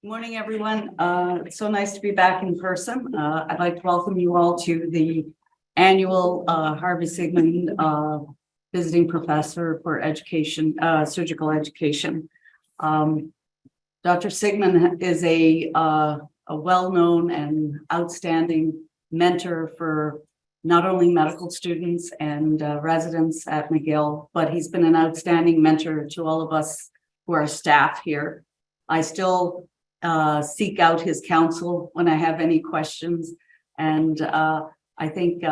Good morning, everyone. It's so nice to be back in person. I'd like to welcome you all to the annual Harvey Sigman visiting professor for education, surgical education. Dr. Sigman is a well-known and outstanding mentor for not only medical students and residents at McGill, but he's been an outstanding mentor to all of us who are staff here. I still seek out his counsel when I have any questions. And I think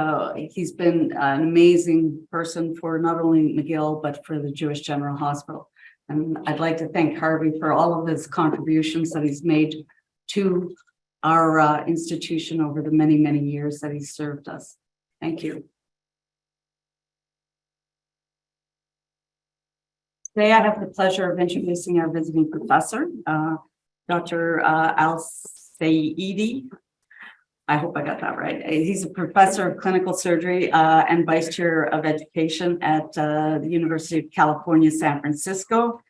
he's been an amazing person for not only McGill, but for the Jewish General Hospital. And I'd like to thank Harvey for all of his contributions that he's made to our institution over the many, many years that he's served us. Thank you. Today, I have the pleasure of introducing our visiting professor, Dr. Alseidi. I hope I got that right. He's a professor of clinical surgery and vice chair of education at the University of California, San Francisco.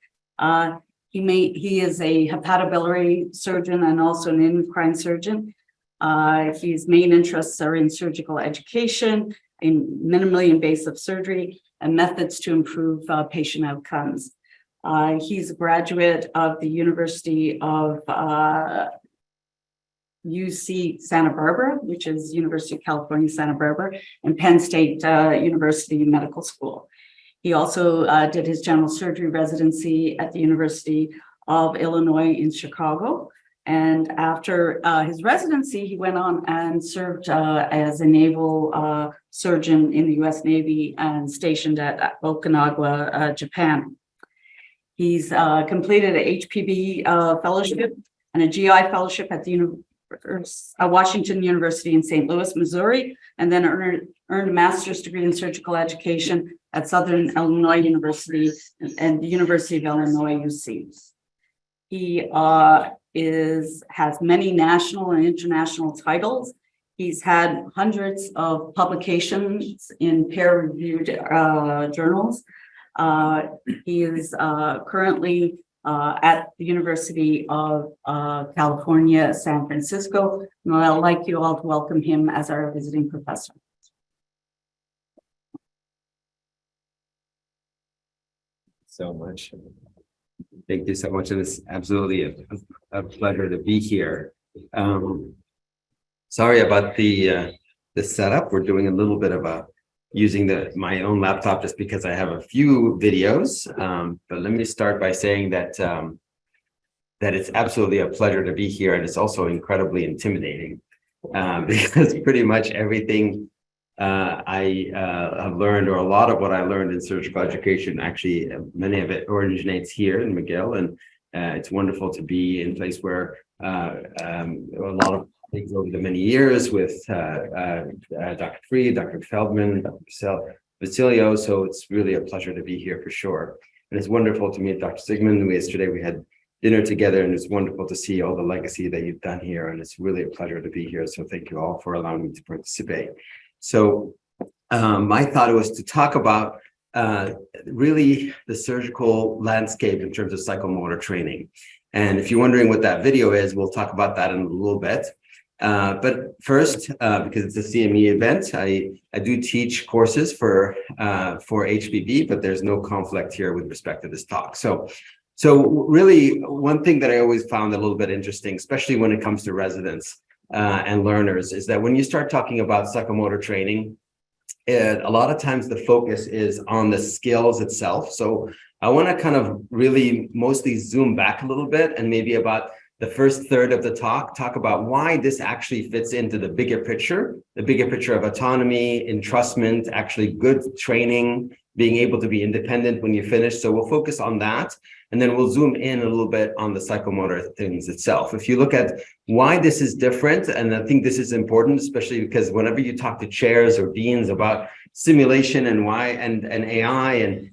He is a hepatobiliary surgeon and also an endocrine surgeon. His main interests are in surgical education, in minimally invasive surgery, and methods to improve patient outcomes. He's a graduate of the University of UC Santa Barbara, which is University of California, Santa Barbara, and Penn State University Medical School. He also did his general surgery residency at the University of Illinois in Chicago. And after his residency, he went on and served as a naval surgeon in the U.S. Navy and stationed at Okinawa, Japan. He's completed an HPB fellowship and a GI fellowship at the Washington University in St. Louis, Missouri, and then earned a master's degree in surgical education at Southern Illinois University and the University of Illinois, UC. He has many national and international titles. He's had hundreds of publications in peer-reviewed journals. He is currently at the University of California, San Francisco. And I'd like you all to welcome him as our visiting professor. So much. Thank you so much. And it's absolutely a pleasure to be here. Sorry about the setup. We're doing a little bit of using my own laptop just because I have a few videos. But let me start by saying that that it's absolutely a pleasure to be here, and it's also incredibly intimidating because pretty much everything I have learned, or a lot of what I learned in surgical education, actually many of it originates here in McGill, and it's wonderful to be in a place where a lot of things over the many years with Dr. Freed, Dr. Feldman, Dr. Vasilio. So it's really a pleasure to be here for sure. And it's wonderful to meet Dr. Sigman. Yesterday we had dinner together, and it's wonderful to see all the legacy that you've done here. And it's really a pleasure to be here. So thank you all for allowing me to participate. So my thought was to talk about really the surgical landscape in terms of psychomotor training. And if you're wondering what that video is, we'll talk about that in a little bit. But first, because it's a CME event, I do teach courses for HPB, but there's no conflict here with respect to this talk. So really, one thing that I always found a little bit interesting, especially when it comes to residents and learners, is that when you start talking about psychomotor training, a lot of times the focus is on the skills itself. So I want to kind of really mostly zoom back a little bit, and maybe about the first third of the talk about why this actually fits into the bigger picture of autonomy, entrustment, actually good training, being able to be independent when you finish. So we'll focus on that, and then we'll zoom in a little bit on the psychomotor things itself. If you look at why this is different, and I think this is important, especially because whenever you talk to chairs or deans about simulation and why and AI and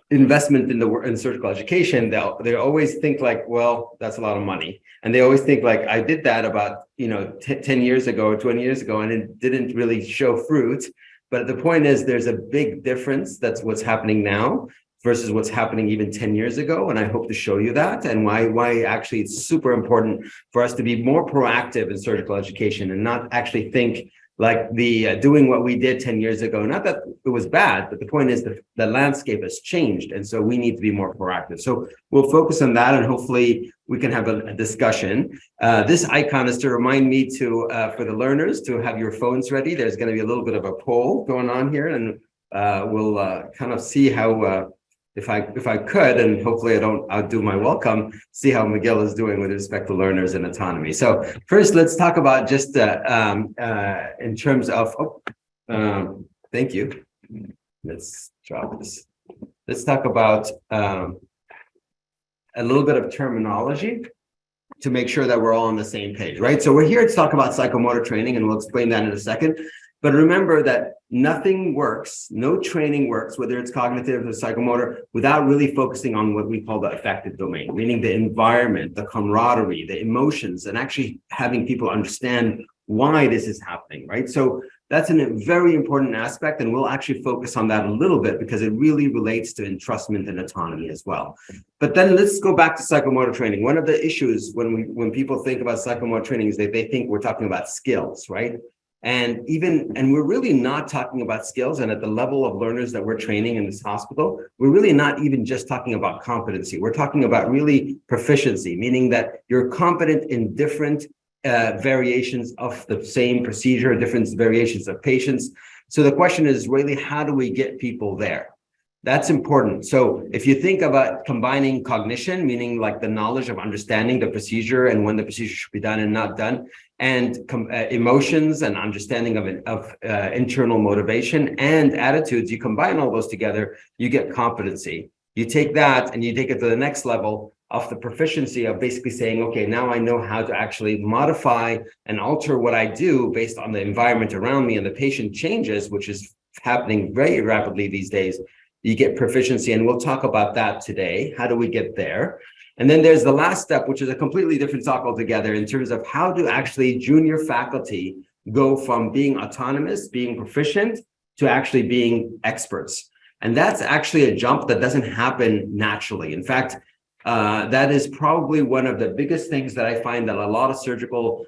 investment in surgical education, they always think like, well, that's a lot of money. And they always think like, I did that about 10 years ago or 20 years ago, and it didn't really show fruit. But the point is, there's a big difference. That's what's happening now versus what's happening even 10 years ago. And I hope to show you that, and why actually it's super important for us to be more proactive in surgical education and not actually think like doing what we did 10 years ago. Not that it was bad, but the point is that the landscape has changed. And so we need to be more proactive. So we'll focus on that, and hopefully we can have a discussion. This icon is to remind me to, for the learners, to have your phones ready. There's going to be a little bit of a poll going on here, and we'll kind of see how, if I could, and hopefully I don't outdo my welcome, see how McGill is doing with respect to learners and autonomy. So first, let's talk about just in terms of, thank you. Let's drop this. Let's talk about a little bit of terminology to make sure that we're all on the same page, right? So we're here to talk about psychomotor training, and we'll explain that in a second. But remember that nothing works, no training works, whether it's cognitive or psychomotor, without really focusing on what we call the affective domain, meaning the environment, the camaraderie, the emotions, and actually having people understand why this is happening, right? So that's a very important aspect, and we'll actually focus on that a little bit because it really relates to entrustment and autonomy as well. But then let's go back to psychomotor training. One of the issues when people think about psychomotor training is that they think we're talking about skills, right? And we're really not talking about skills. And at the level of learners that we're training in this hospital, we're really not even just talking about competency. We're talking about really proficiency, meaning that you're competent in different variations of the same procedure, different variations of patients. So the question is really, how do we get people there? That's important. So if you think about combining cognition, meaning like the knowledge of understanding the procedure and when the procedure should be done and not done, and emotions and understanding of internal motivation and attitudes, you combine all those together, you get competency. You take that and you take it to the next level of the proficiency of basically saying, okay, now I know how to actually modify and alter what I do based on the environment around me, and the patient changes, which is happening very rapidly these days. You get proficiency, and we'll talk about that today. How do we get there? And then there's the last step, which is a completely different talk altogether in terms of how do actually junior faculty go from being autonomous, being proficient, to actually being experts. And that's actually a jump that doesn't happen naturally. In fact, that is probably one of the biggest things that I find that a lot of surgical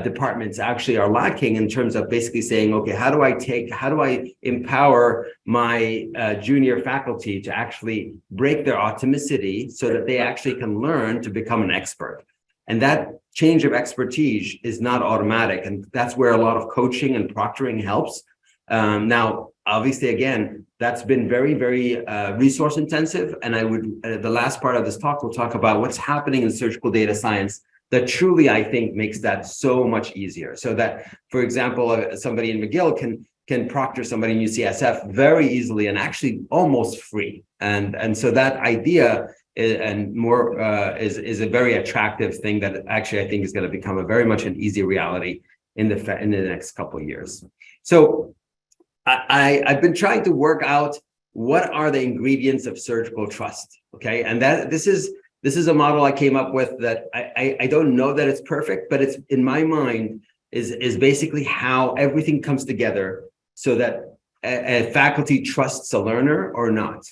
departments actually are lacking in terms of basically saying, okay, how do I empower my junior faculty to actually break their atomicity so that they actually can learn to become an expert? And that change of expertise is not automatic. And that's where a lot of coaching and proctoring helps. Now, obviously, again, that's been very, very resource intensive. And I would, the last part of this talk, we'll talk about what's happening in surgical data science that truly, I think, makes that so much easier. So that, for example, somebody in McGill can proctor somebody in UCSF very easily and actually almost free. And so that idea is a very attractive thing that actually I think is going to become a very much an easy reality in the next couple of years. So I've been trying to work out what are the ingredients of surgical trust. Okay, and this is a model I came up with that I don't know that it's perfect, but it's in my mind is basically how everything comes together so that a faculty trusts a learner or not.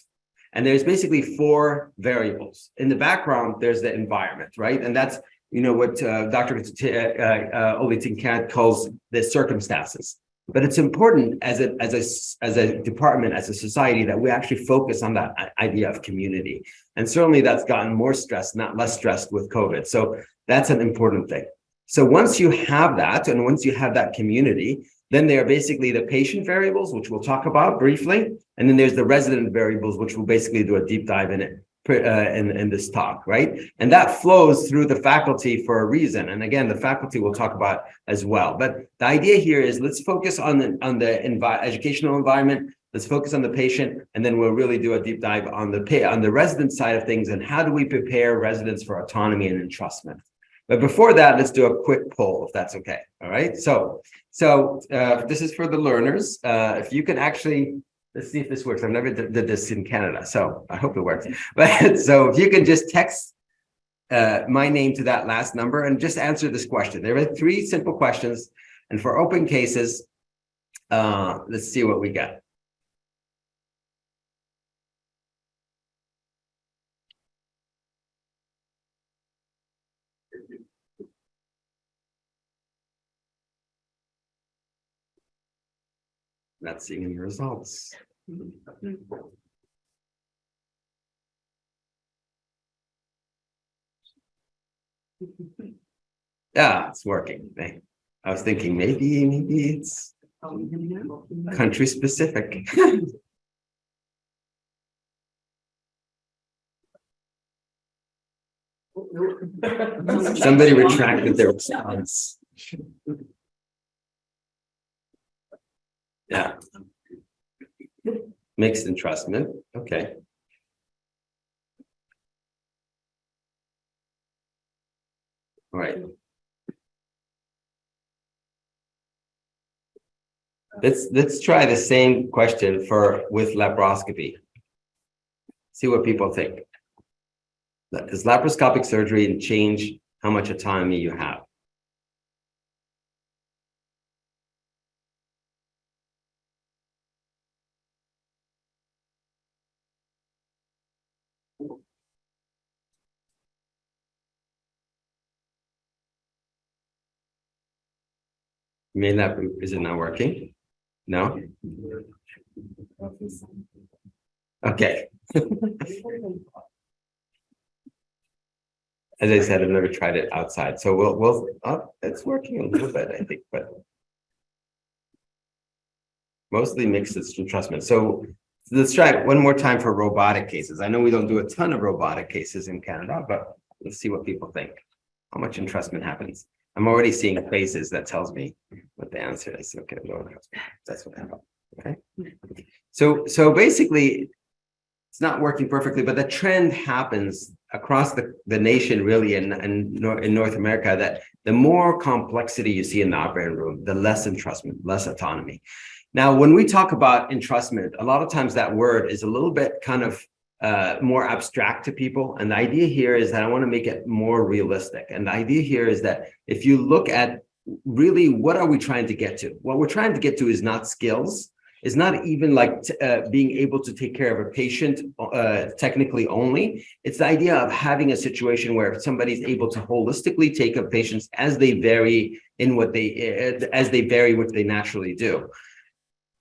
And there's basically 4 variables. In the background, there's the environment, right? And that's, what Dr. Oli Tinkat calls the circumstances. But it's important as a department, as a society, that we actually focus on that idea of community. And certainly that's gotten more stressed, not less stressed with COVID. So that's an important thing. So once you have that, and once you have that community, then there are basically the patient variables, which we'll talk about briefly. And then there's the resident variables, which we'll basically do a deep dive in it in this talk, right? And that flows through the faculty for a reason. And again, the faculty we'll talk about as well. But the idea here is let's focus on the educational environment. Let's focus on the patient, and then we'll really do a deep dive on the resident side of things and how do we prepare residents for autonomy and entrustment. But before that, let's do a quick poll, if that's okay. All right. So this is for the learners. If you can actually, let's see if this works. I've never did this in Canada, so I hope it works. But so if you can just text my name to that last number and just answer this question. There are 3 simple questions, and for open cases, let's see what we got. Not seeing any results. Yeah, it's working. I was thinking maybe it's country specific. Somebody retracted their response. Yeah. Mixed entrustment. Okay. All right. Let's try the same question with laparoscopy. See what people think. Does laparoscopic surgery change how much autonomy you have? Is it not working? No? Okay. As I said, I've never tried it outside. So it's working a little bit, I think, but mostly mixed entrustment. So let's try it one more time for robotic cases. I know we don't do a ton of robotic cases in Canada, but let's see what people think. How much entrustment happens? I'm already seeing faces that tells me what the answer is. Okay, that's what happened. Okay. So basically, it's not working perfectly, but the trend happens across the nation, really, in North America, that the more complexity you see in the operating room, the less entrustment, less autonomy. Now, when we talk about entrustment, a lot of times that word is a little bit kind of more abstract to people. And the idea here is that I want to make it more realistic. And the idea here is that if you look at really what are we trying to get to? What we're trying to get to is not skills. It's not even like being able to take care of a patient technically only. It's the idea of having a situation where somebody's able to holistically take up patients as they vary in what they naturally do.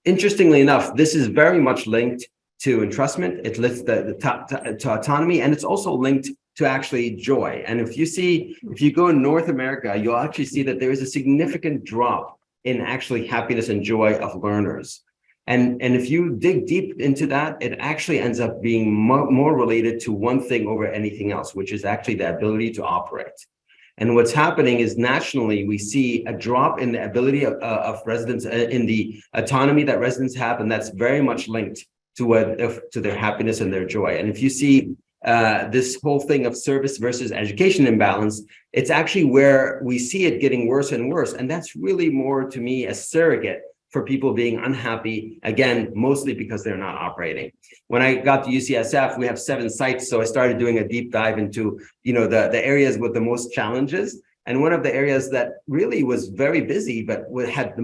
Interestingly enough, this is very much linked to entrustment. It links to autonomy, and it's also linked to actually joy. And if you go in North America, you'll actually see that there is a significant drop in actually happiness and joy of learners. And if you dig deep into that, it actually ends up being more related to one thing over anything else, which is actually the ability to operate. And what's happening is nationally, we see a drop in the ability of residents, in the autonomy that residents have, and that's very much linked to their happiness and their joy. And if you see this whole thing of service versus education imbalance, it's actually where we see it getting worse and worse. And that's really more, to me, a surrogate for people being unhappy, again, mostly because they're not operating. When I got to UCSF, we have 7 sites, so I started doing a deep dive into, the areas with the most challenges. And one of the areas that really was very busy, but had it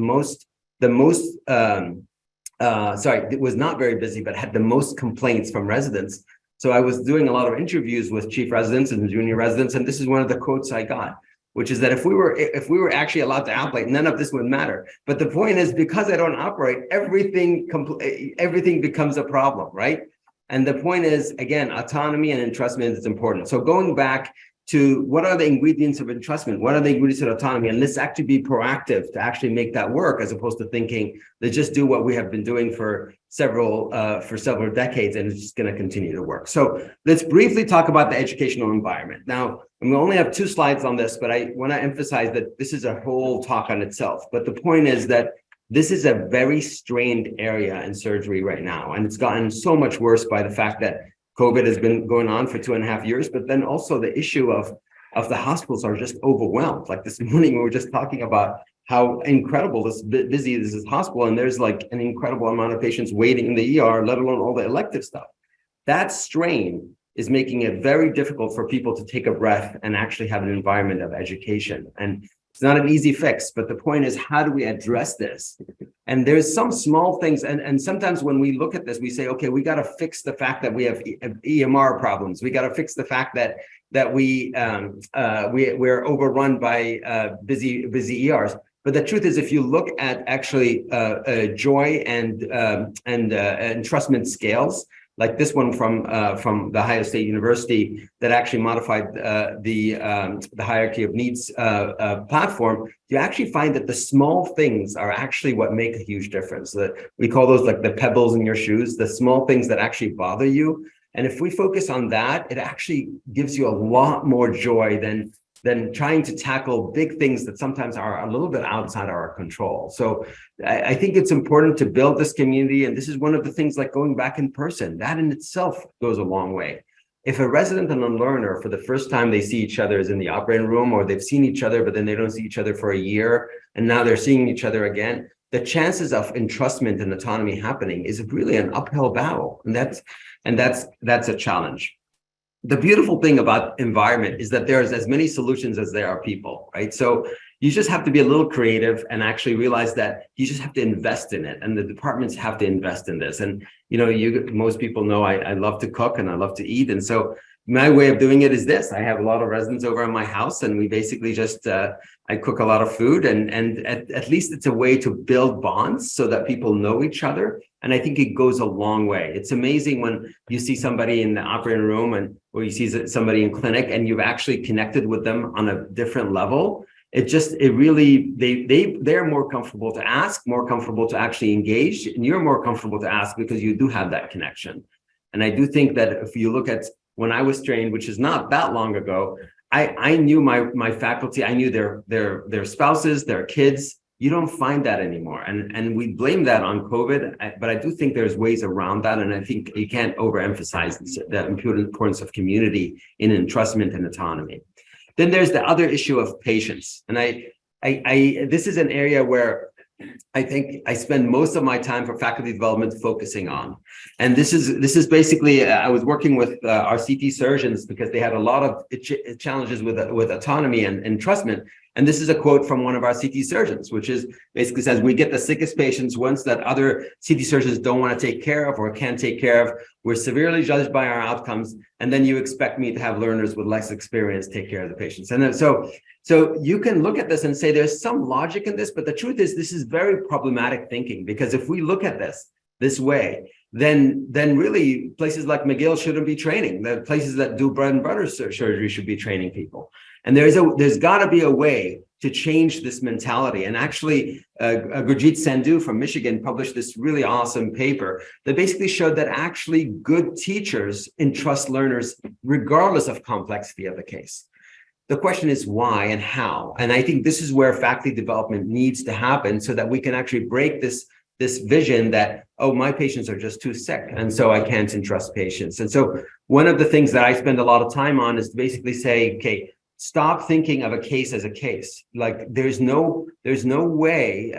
was not very busy, but had the most complaints from residents. So I was doing a lot of interviews with chief residents and junior residents, and this is one of the quotes I got, which is that if we were actually allowed to operate, none of this would matter. But the point is, because I don't operate, everything becomes a problem, right? And the point is, again, autonomy and entrustment is important. So going back to what are the ingredients of entrustment? What are the ingredients of autonomy? And let's actually be proactive to actually make that work, as opposed to thinking, let's just do what we have been doing for several decades, and it's just going to continue to work. So let's briefly talk about the educational environment. Now, we only have 2 slides on this, but I want to emphasize that this is a whole talk on itself. But the point is that this is a very strained area in surgery right now, and it's gotten so much worse by the fact that COVID has been going on for 2.5 years, but then also the issue of the hospitals are just overwhelmed. Like this morning, we were just talking about how incredible busy this is hospital, and there's like an incredible amount of patients waiting in the ER, let alone all the elective stuff. That strain is making it very difficult for people to take a breath and actually have an environment of education. And it's not an easy fix, but the point is, how do we address this? And there's some small things, and sometimes when we look at this, we say, okay, we got to fix the fact that we have EMR problems. We got to fix the fact that we're overrun by busy ERs. But the truth is, if you look at actually joy and entrustment scales, like this one from the Ohio State University that actually modified the hierarchy of needs platform, you actually find that the small things are actually what make a huge difference. We call those like the pebbles in your shoes, the small things that actually bother you. And if we focus on that, it actually gives you a lot more joy than trying to tackle big things that sometimes are a little bit outside our control. So I think it's important to build this community. And this is one of the things, like going back in person, that in itself goes a long way. If a resident and a learner, for the first time they see each other is in the operating room, or they've seen each other, but then they don't see each other for a year, and now they're seeing each other again, the chances of entrustment and autonomy happening is really an uphill battle. And that's a challenge. The beautiful thing about environment is that there's as many solutions as there are people, right? So you just have to be a little creative and actually realize that you just have to invest in it, and the departments have to invest in this. And most people know I love to cook and I love to eat, and so my way of doing it is this. I have a lot of residents over in my house, and we basically just I cook a lot of food, and at least it's a way to build bonds so that people know each other. And I think it goes a long way. It's amazing when you see somebody in the operating room or you see somebody in clinic and you've actually connected with them on a different level. They're more comfortable to ask, more comfortable to actually engage, and you're more comfortable to ask because you do have that connection. And I do think that if you look at when I was trained, which is not that long ago, I knew my faculty, I knew their spouses, their kids. You don't find that anymore. And we blame that on COVID, but I do think there's ways around that. And I think you can't overemphasize the importance of community in entrustment and autonomy. Then there's the other issue of patience. And this is an area where I think I spend most of my time for faculty development focusing on. And this is basically, I was working with our CT surgeons because they had a lot of challenges with autonomy and entrustment. And this is a quote from one of our CT surgeons, which is basically says, we get the sickest patients ones that other CT surgeons don't want to take care of or can't take care of. We're severely judged by our outcomes. And then you expect me to have learners with less experience take care of the patients. And then, so you can look at this and say there's some logic in this, but the truth is this is very problematic thinking, because if we look at this way, then really places like McGill shouldn't be training. The places that do bread and butter surgery should be training people. And there's got to be a way to change this mentality. And actually, Gurjit Sandhu from Michigan published this really awesome paper that basically showed that actually good teachers entrust learners regardless of complexity of the case. The question is why and how. And I think this is where faculty development needs to happen so that we can actually break this vision that, oh, my patients are just too sick, and so I can't entrust patients. And so one of the things that I spend a lot of time on is to basically say, okay, stop thinking of a case as a case. Like there's no way.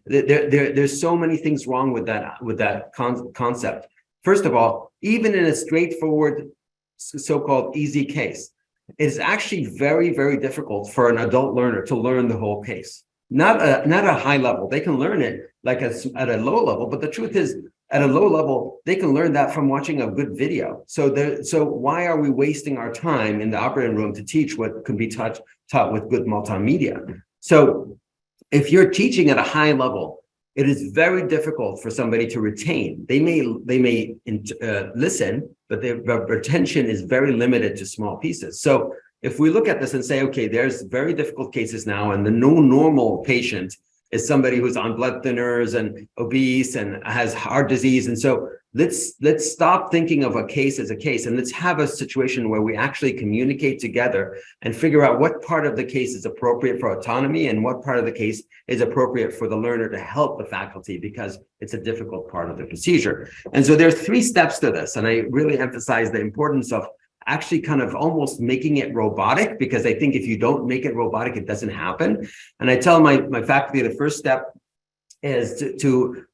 There's so many things wrong with that concept. First of all, even in a straightforward, so-called easy case, it's actually very, very difficult for an adult learner to learn the whole case. Not a high level. They can learn it like at a low level, but the truth is, at a low level, they can learn that from watching a good video. So why are we wasting our time in the operating room to teach what can be taught with good multimedia? So if you're teaching at a high level, it is very difficult for somebody to retain. They may listen, but their retention is very limited to small pieces. So if we look at this and say, okay, there's very difficult cases now, and the no normal patient is somebody who's on blood thinners and obese and has heart disease. And so let's stop thinking of a case as a case, and let's have a situation where we actually communicate together and figure out what part of the case is appropriate for autonomy and what part of the case is appropriate for the learner to help the faculty, because it's a difficult part of the procedure. And so there are 3 steps to this. And I really emphasize the importance of actually kind of almost making it robotic, because I think if you don't make it robotic, it doesn't happen. And I tell my faculty the first step is to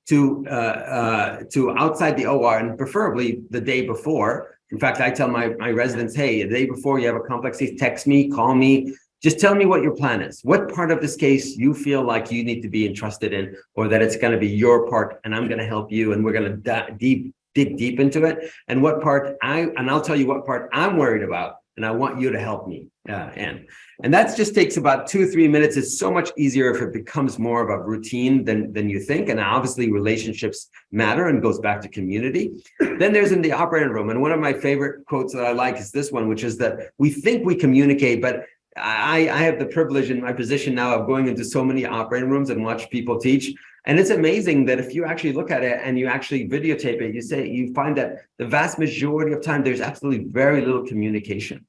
outside the OR, and preferably the day before. In fact, I tell my residents, hey, the day before you have a complex case, text me, call me, just tell me what your plan is. What part of this case you feel like you need to be entrusted in, or that it's going to be your part and I'm going to help you, and we're going to dig deep into it, and what part I'll tell you what part I'm worried about, and I want you to help me in. And that just takes about 2-3 minutes. It's so much easier if it becomes more of a routine than you think. And obviously relationships matter and goes back to community. Then there's in the operating room. And one of my favorite quotes that I like is this one, which is that we think we communicate, but I have the privilege in my position now of going into so many operating rooms and watch people teach. And it's amazing that if you actually look at it and you actually videotape it, you find that the vast majority of time, there's absolutely very little communication.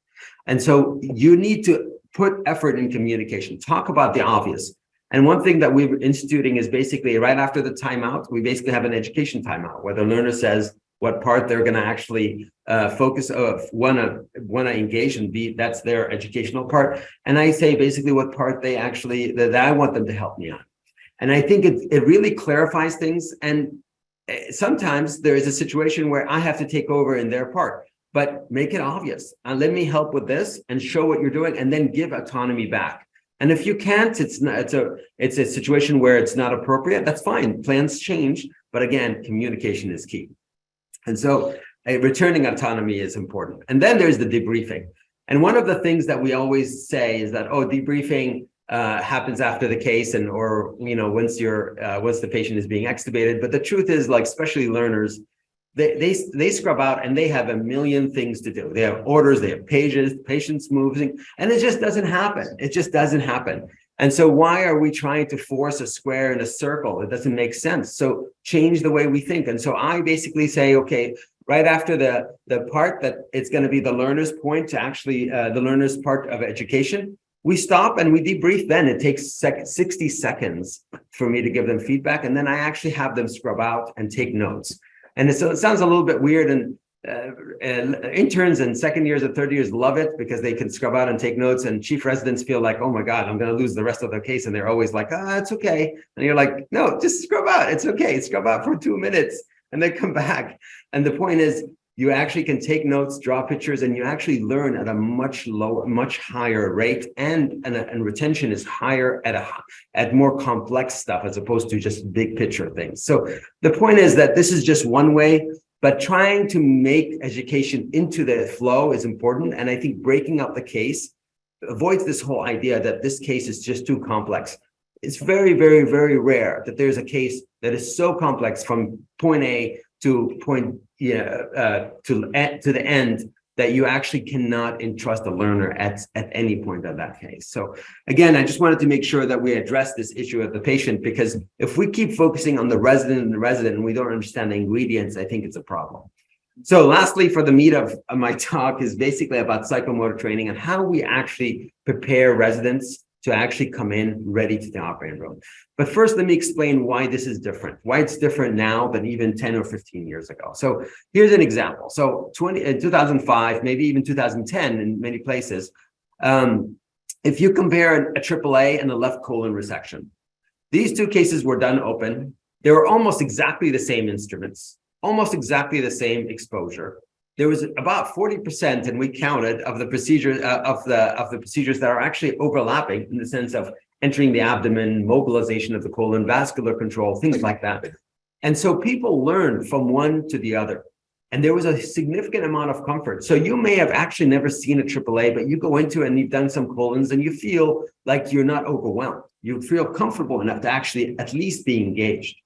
And so you need to put effort in communication, talk about the obvious. And one thing that we're instituting is basically right after the timeout, we basically have an education timeout where the learner says what part they're going to actually focus of, want to engage and be, that's their educational part. And I say basically what part they actually, that I want them to help me on. And I think it really clarifies things. And sometimes there is a situation where I have to take over in their part, but make it obvious. And let me help with this and show what you're doing and then give autonomy back. And if you can't, it's a situation where it's not appropriate. That's fine. Plans change. But again, communication is key. And so returning autonomy is important. And then there's the debriefing. And one of the things that we always say is that, debriefing happens after the case or once the patient is being extubated. But the truth is, like, especially learners, they scrub out and they have a million things to do. They have orders, they have pages, patients moving, and it just doesn't happen. It just doesn't happen. And so why are we trying to force a square in a circle? It doesn't make sense. So change the way we think. And so I basically say, okay, right after the part that it's going to be the learner's point to actually the learner's part of education, we stop and we debrief. Then it takes 60 seconds for me to give them feedback. And then I actually have them scrub out and take notes. And so it sounds a little bit weird, and interns and second years and third years love it because they can scrub out and take notes, and chief residents feel like, oh my God, I'm going to lose the rest of the case. And they're always like, it's okay. And you're like, no, just scrub out. It's okay. Scrub out for 2 minutes and then come back. And the point is, you actually can take notes, draw pictures, and you actually learn at a much lower, much higher rate, and retention is higher at more complex stuff as opposed to just big picture things. So the point is that this is just one way, but trying to make education into the flow is important. And I think breaking up the case avoids this whole idea that this case is just too complex. It's very, very, very rare that there's a case that is so complex from point A to point to the end that you actually cannot entrust the learner at any point of that case. So again, I just wanted to make sure that we address this issue of the patient, because if we keep focusing on the resident and we don't understand the ingredients, I think it's a problem. So lastly, for the meat of my talk is basically about psychomotor training and how we actually prepare residents to actually come in ready to the operating room. But first, let me explain why this is different, why it's different now than even 10 or 15 years ago. So here's an example. So in 2005, maybe even 2010 in many places, if you compare a AAA and a left colon resection, these two cases were done open. They were almost exactly the same instruments, almost exactly the same exposure. There was about 40%, and we counted, of the procedures of the procedures that are actually overlapping in the sense of entering the abdomen, mobilization of the colon, vascular control, things like that. And so people learned from one to the other, and there was a significant amount of comfort. So you may have actually never seen a AAA, but you go into it and you've done some colons, and you feel like you're not overwhelmed. You feel comfortable enough to actually at least be engaged.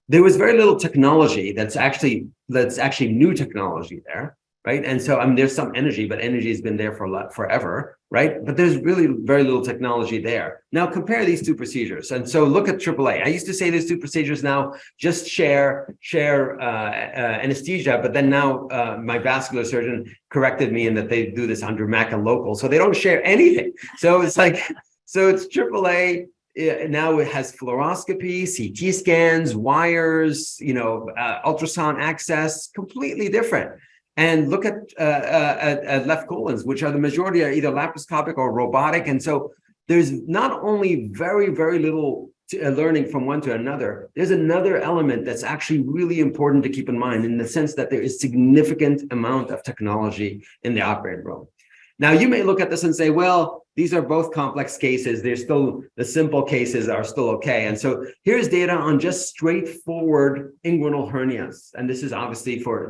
There was very little technology that's actually new technology there, right? And so there's some energy, but energy has been there for forever, right? But there's really very little technology there. Now compare these two procedures, and so look at AAA. I used to say these two procedures now just share anesthesia, but then now my vascular surgeon corrected me in that they do this under MAC and local, so they don't share anything. So it's like, so it's AAA. Now it has fluoroscopy, CT scans, wires, ultrasound access, completely different. And look at left colons, which are the majority are either laparoscopic or robotic. And so there's not only very, very little learning from one to another, there's another element that's actually really important to keep in mind, in the sense that there is significant amount of technology in the operating room. Now, you may look at this and say, well, these are both complex cases. They're still, the simple cases are still okay. And so here's data on just straightforward inguinal hernias. And this is obviously for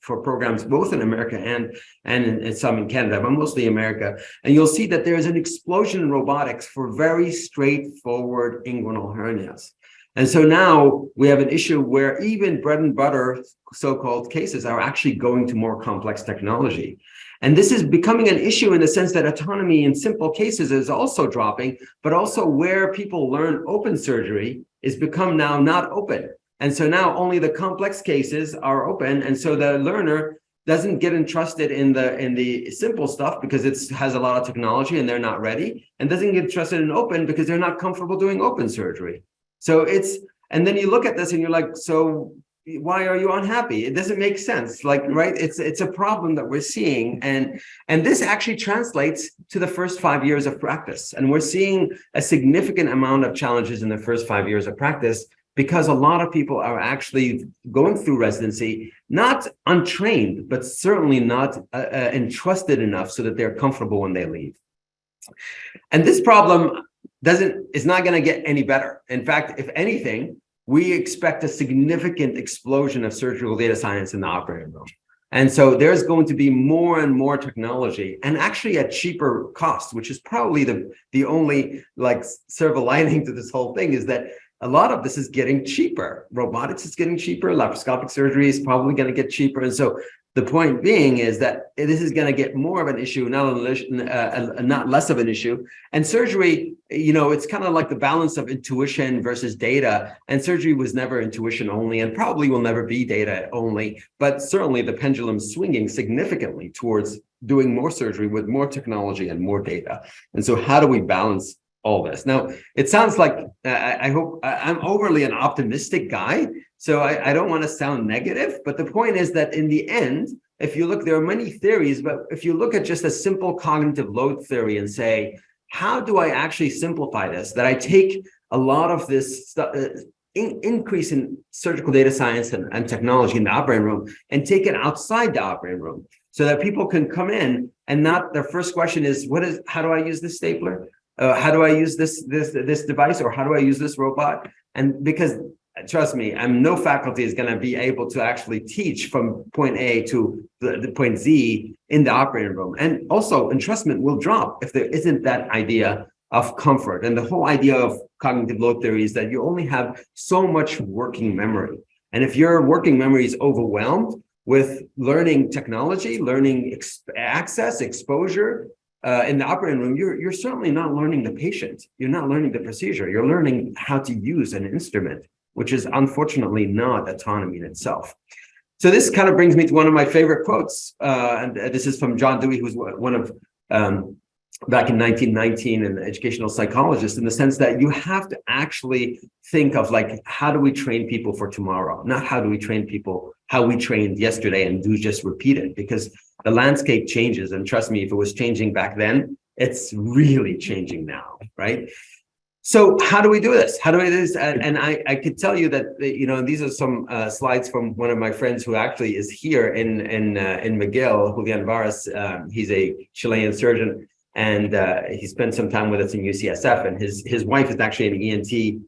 programs both in America and in some in Canada, but mostly America. And you'll see that there's an explosion in robotics for very straightforward inguinal hernias. And so now we have an issue where even bread and butter so-called cases are actually going to more complex technology. And this is becoming an issue in the sense that autonomy in simple cases is also dropping, but also where people learn open surgery is become now not open. And so now only the complex cases are open. And so the learner doesn't get entrusted in the simple stuff because it has a lot of technology and they're not ready, and doesn't get entrusted in open because they're not comfortable doing open surgery. So and then you look at this and you're like, so why are you unhappy? It doesn't make sense. Like, right? It's a problem that we're seeing. And this actually translates to the first 5 years of practice. And we're seeing a significant amount of challenges in the first 5 years of practice because a lot of people are actually going through residency, not untrained, but certainly not entrusted enough so that they're comfortable when they leave. And this problem is not going to get any better. In fact, if anything, we expect a significant explosion of surgical data science in the operating room. And so there's going to be more and more technology, and actually at cheaper cost, which is probably the only like silver lining to this whole thing, is that a lot of this is getting cheaper. Robotics is getting cheaper. Laparoscopic surgery is probably going to get cheaper. And so the point being is that this is going to get more of an issue, not less of an issue. And surgery, it's kind of like the balance of intuition versus data. And surgery was never intuition only, and probably will never be data only. But certainly the pendulum's swinging significantly towards doing more surgery with more technology and more data. And so how do we balance all this? Now, it sounds like I hope I'm overly an optimistic guy. So I don't want to sound negative, but the point is that in the end, if you look, there are many theories, but if you look at just a simple cognitive load theory and say, how do I actually simplify this? That I take a lot of this stuff, increase in surgical data science and technology in the operating room and take it outside the operating room so that people can come in and not their first question is, how do I use this stapler? How do I use this device, or how do I use this robot? And because trust me, no faculty is going to be able to actually teach from point A to the point Z in the operating room. And also entrustment will drop if there isn't that idea of comfort. And the whole idea of cognitive load theory is that you only have so much working memory. And if your working memory is overwhelmed with learning technology, learning access, exposure, in the operating room, you're certainly not learning the patient. You're not learning the procedure. You're learning how to use an instrument, which is unfortunately not autonomy in itself. So this kind of brings me to one of my favorite quotes. And this is from John Dewey, who's one of, back in 1919, an educational psychologist, in the sense that you have to actually think of like, how do we train people for tomorrow? Not how do we train people, how we trained yesterday and do just repeat it, because the landscape changes. And trust me, if it was changing back then, it's really changing now, right? So how do we do this? How do we do this? And I could tell you that, these are some slides from one of my friends who actually is here in McGill, Julian Varas. He's a Chilean surgeon, and he spent some time with us in UCSF, and his wife is actually an ENT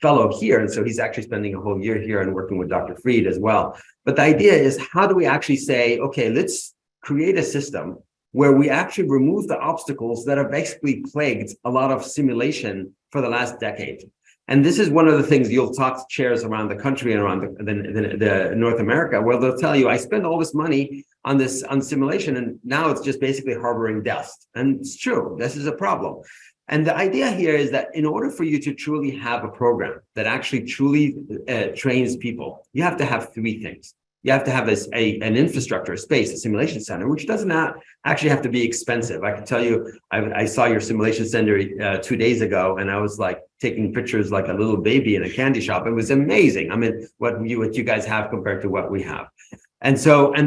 fellow here. And so he's actually spending a whole year here and working with Dr. Fried as well. But the idea is, how do we actually say, okay, let's create a system where we actually remove the obstacles that have basically plagued a lot of simulation for the last decade. And this is one of the things you'll talk to chairs around the country and around the North America, where they'll tell you, I spend all this money on simulation, and now it's just basically harboring dust. And it's true, this is a problem. And the idea here is that in order for you to truly have a program that actually truly trains people, you have to have three things. You have to have an infrastructure, a space, a simulation center, which does not actually have to be expensive. I can tell you, I saw your simulation center 2 days ago, and I was like taking pictures like a little baby in a candy shop. It was amazing. I mean, what you guys have compared to what we have. And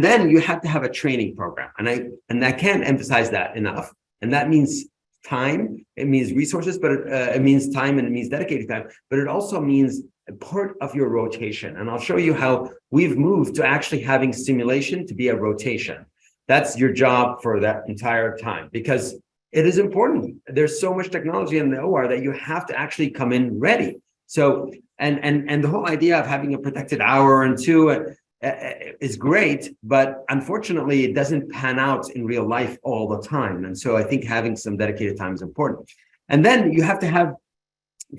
then you have to have a training program. And I can't emphasize that enough. And that means time, it means resources, but it means time, and it means dedicated time, but it also means a part of your rotation. And I'll show you how we've moved to actually having simulation to be a rotation. That's your job for that entire time, because it is important. There's so much technology in the OR that you have to actually come in ready. So, and the whole idea of having a protected hour and two is great, but unfortunately, it doesn't pan out in real life all the time. And so I think having some dedicated time is important. And then you have to have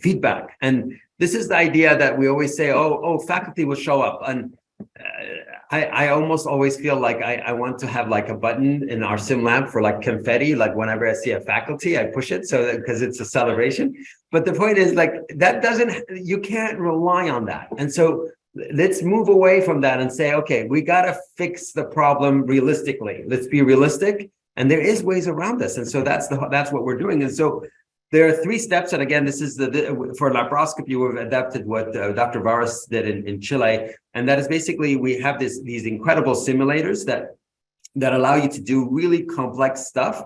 feedback. And this is the idea that we always say, oh, faculty will show up. And I almost always feel like I want to have like a button in our sim lab for like confetti, like whenever I see a faculty, I push it, so because it's a celebration. But the point is, like, that doesn't, you can't rely on that. And so let's move away from that and say, okay, we got to fix the problem realistically. Let's be realistic. And there is ways around this. And so that's what we're doing. And so there are 3 steps. And again, this is for laparoscopy, we've adapted what Dr. Varas did in Chile. And that is basically, we have these incredible simulators that allow you to do really complex stuff.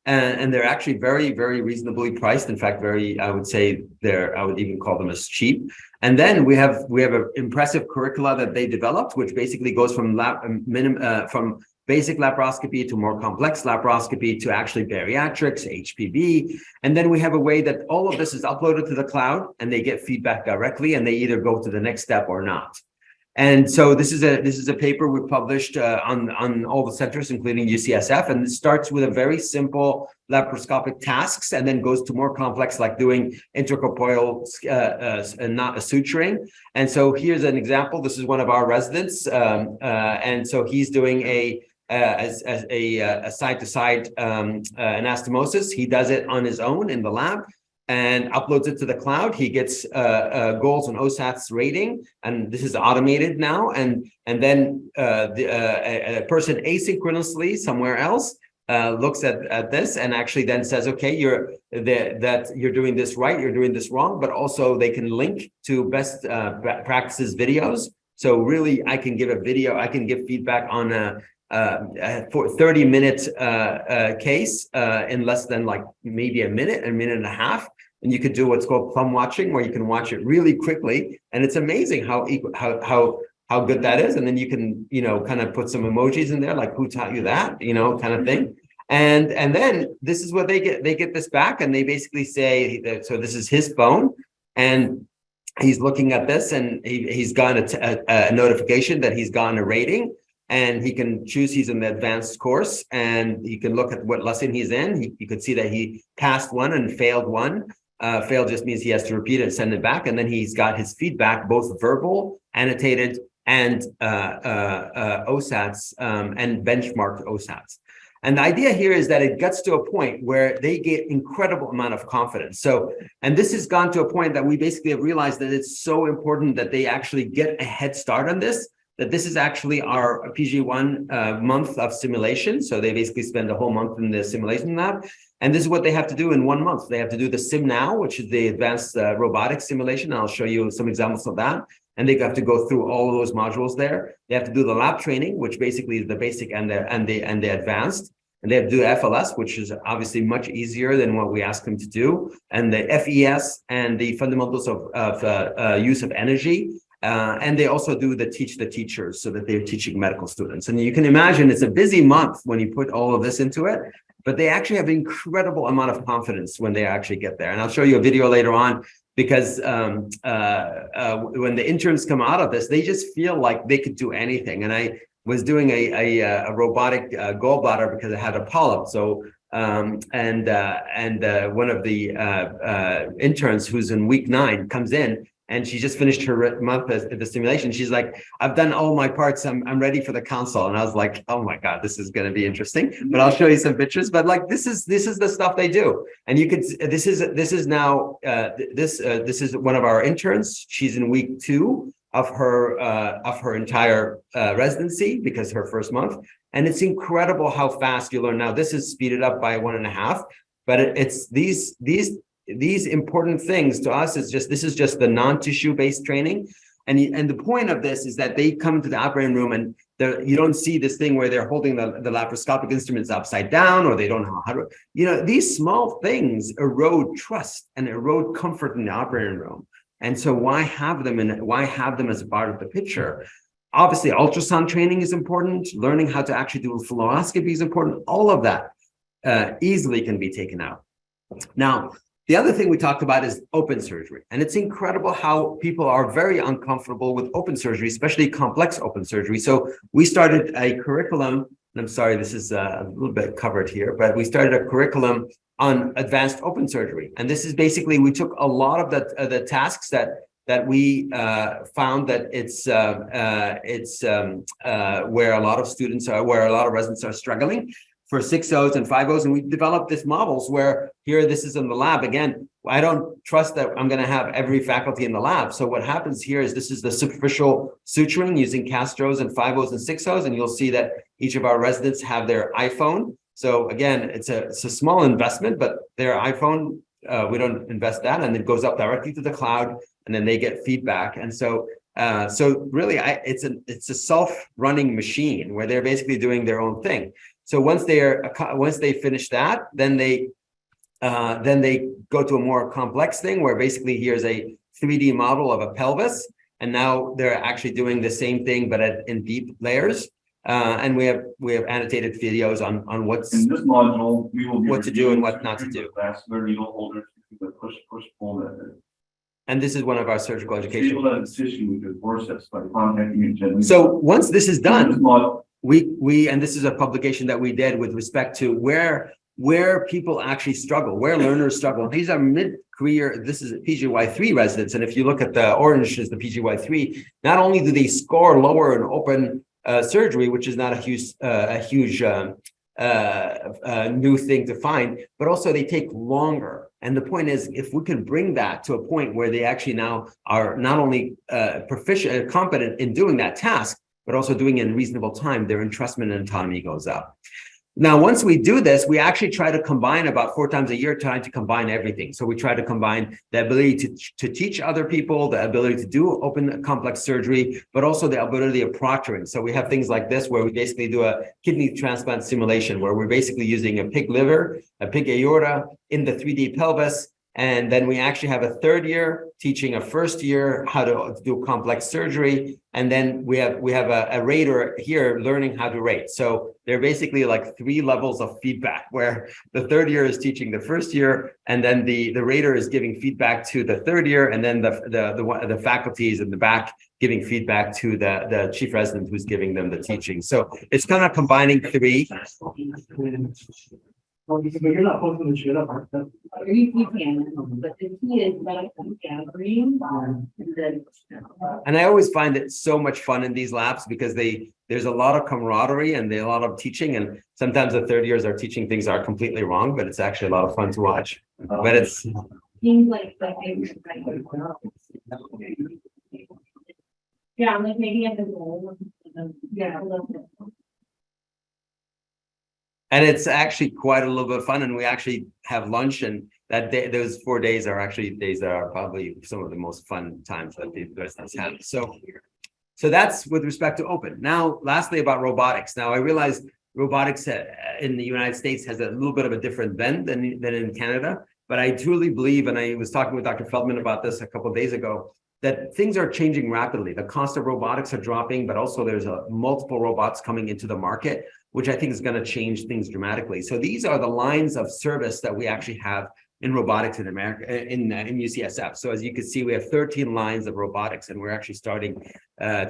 And they're actually very, very reasonably priced. In fact, I would say I would even call them as cheap. And then we have an impressive curricula that they developed, which basically goes from from basic laparoscopy to more complex laparoscopy to actually bariatrics, HPV. And then we have a way that all of this is uploaded to the cloud and they get feedback directly, and they either go to the next step or not. And so this is a paper we published on all the centers, including UCSF, and it starts with a very simple laparoscopic tasks and then goes to more complex, like doing intracorporeal not suturing. And so here's an example. This is one of our residents, and so he's doing a side-to-side anastomosis. He does it on his own in the lab and uploads it to the cloud. He gets goals on OSATs rating, and this is automated now. And then a person asynchronously somewhere else looks at this and actually then says, okay, you're doing this right, you're doing this wrong. But also they can link to best practices videos. So really, I can give a video, I can give feedback on a 30-minute case in less than like maybe a minute and a half. And you could do what's called plum watching, where you can watch it really quickly. And it's amazing how good that is. And then you can, kind of put some emojis in there, like, who taught you that, kind of thing. And then this is what they get this back. And they basically say that, so this is his phone, and he's looking at this, and he's gotten a notification that he's gotten a rating. And he can choose, he's in the advanced course, and he can look at what lesson he's in. You could see that he passed one and failed one. Failed just means he has to repeat it and send it back. And then he's got his feedback, both verbal, annotated, and OSATs, and benchmarked OSATs. And the idea here is that it gets to a point where they get incredible amount of confidence. So, and this has gone to a point that we basically have realized that it's so important that they actually get a head start on this, that this is actually our PG1 month of simulation. So they basically spend a whole month in the simulation lab. And this is what they have to do in 1 month. They have to do the Sim Now, which is the advanced robotics simulation. I'll show you some examples of that. And they have to go through all of those modules there. They have to do the lab training, which basically is the basic and the advanced. And they have to do FLS, which is obviously much easier than what we ask them to do. And the FES and the fundamentals of use of energy. And they also do teach the teachers, so that they're teaching medical students. And you can imagine it's a busy month when you put all of this into it, but they actually have an incredible amount of confidence when they actually get there. And I'll show you a video later on, because when the interns come out of this, they just feel like they could do anything. And I was doing a robotic gallbladder because I had a polyp. So one of the interns who's in week 9 comes in, and she just finished her month at the simulation. She's like, I've done all my parts. I'm ready for the console. And I was like, oh my God, this is going to be interesting. But I'll show you some pictures. But like, this is the stuff they do. And you could, this is one of our interns. She's in week 2 of her entire residency, because her first month. And it's incredible how fast you learn. Now, this is speeded up by 1.5, but it's these important things to us. This is just the non-tissue based training. And the point of this is that they come to the operating room, and you don't see this thing where they're holding the laparoscopic instruments upside down, or they don't know how to, these small things erode trust and erode comfort in the operating room. And so why have them as a part of the picture? Obviously, ultrasound training is important. Learning how to actually do a fluoroscopy is important. All of that easily can be taken out. Now, the other thing we talked about is open surgery. And it's incredible how people are very uncomfortable with open surgery, especially complex open surgery. So we started a curriculum, and I'm sorry, this is a little bit covered here, but we started a curriculum on advanced open surgery. And this is basically, we took a lot of the tasks that we found that it's where a lot of students are, where a lot of residents are struggling for 6Os and 5Os. And we developed this models where here, this is in the lab. Again, I don't trust that I'm going to have every faculty in the lab. So what happens here is this is the superficial suturing using Castros and 5Os and 6Os. And you'll see that each of our residents have their iPhone. So again, it's a small investment, but their iPhone, we don't invest that, and it goes up directly to the cloud, and then they get feedback. And so really, it's a self-running machine where they're basically doing their own thing. So once they finish that, then they go to a more complex thing where basically here's a 3D model of a pelvis, and now they're actually doing the same thing but in deep layers. And we have annotated videos on what's in this module, we will be what to do and what not to do. Vascular needle holders, the push pull method. And this is one of our surgical education. Stabilize the tissue with the forceps by contacting it gently. So once this is done, this model, we and this is a publication that we did with respect to where people actually struggle, where learners struggle. These are mid-career, this is PGY3 residents. And if you look at the orange is the PGY3, not only do they score lower in open surgery, which is not a huge new thing to find, but also they take longer. And the point is, if we can bring that to a point where they actually now are not only proficient, competent in doing that task, but also doing it in reasonable time, their entrustment and autonomy goes up. Now, once we do this, we actually try to combine about 4 times a year, trying to combine everything. So we try to combine the ability to teach other people, the ability to do open complex surgery, but also the ability of proctoring. So we have things like this, where we basically do a kidney transplant simulation, where we're basically using a pig liver, a pig aorta in the 3D pelvis. And then we actually have a 3rd year teaching a 1st year how to do complex surgery. And then we have a rater here learning how to rate. So they're basically like 3 levels of feedback, where the 3rd year is teaching the 1st year, and then the rater is giving feedback to the 3rd year, and then the faculty is in the back giving feedback to the chief resident who's giving them the teaching. So it's kind of combining 3. You can, but the key is that gathering and then. And I always find it so much fun in these labs because there's a lot of camaraderie and a lot of teaching, and sometimes the 3rd years are teaching things are completely wrong, but it's actually a lot of fun to watch. But it's Things like yeah, like maybe at the goal. Yeah, a little bit. And it's actually quite a little bit of fun, and we actually have lunch, and that day, those 4 days are actually days that are probably some of the most fun times that the residents have. So that's with respect to open. Now, lastly, about robotics. Now, I realize robotics in the United States has a little bit of a different bend than in Canada, but I truly believe, and I was talking with Dr. Feldman about this a couple of days ago, that things are changing rapidly. The cost of robotics are dropping, but also there's multiple robots coming into the market, which I think is going to change things dramatically. So these are the lines of service that we actually have in robotics in America, in UCSF. So as you can see, we have 13 lines of robotics, and we're actually starting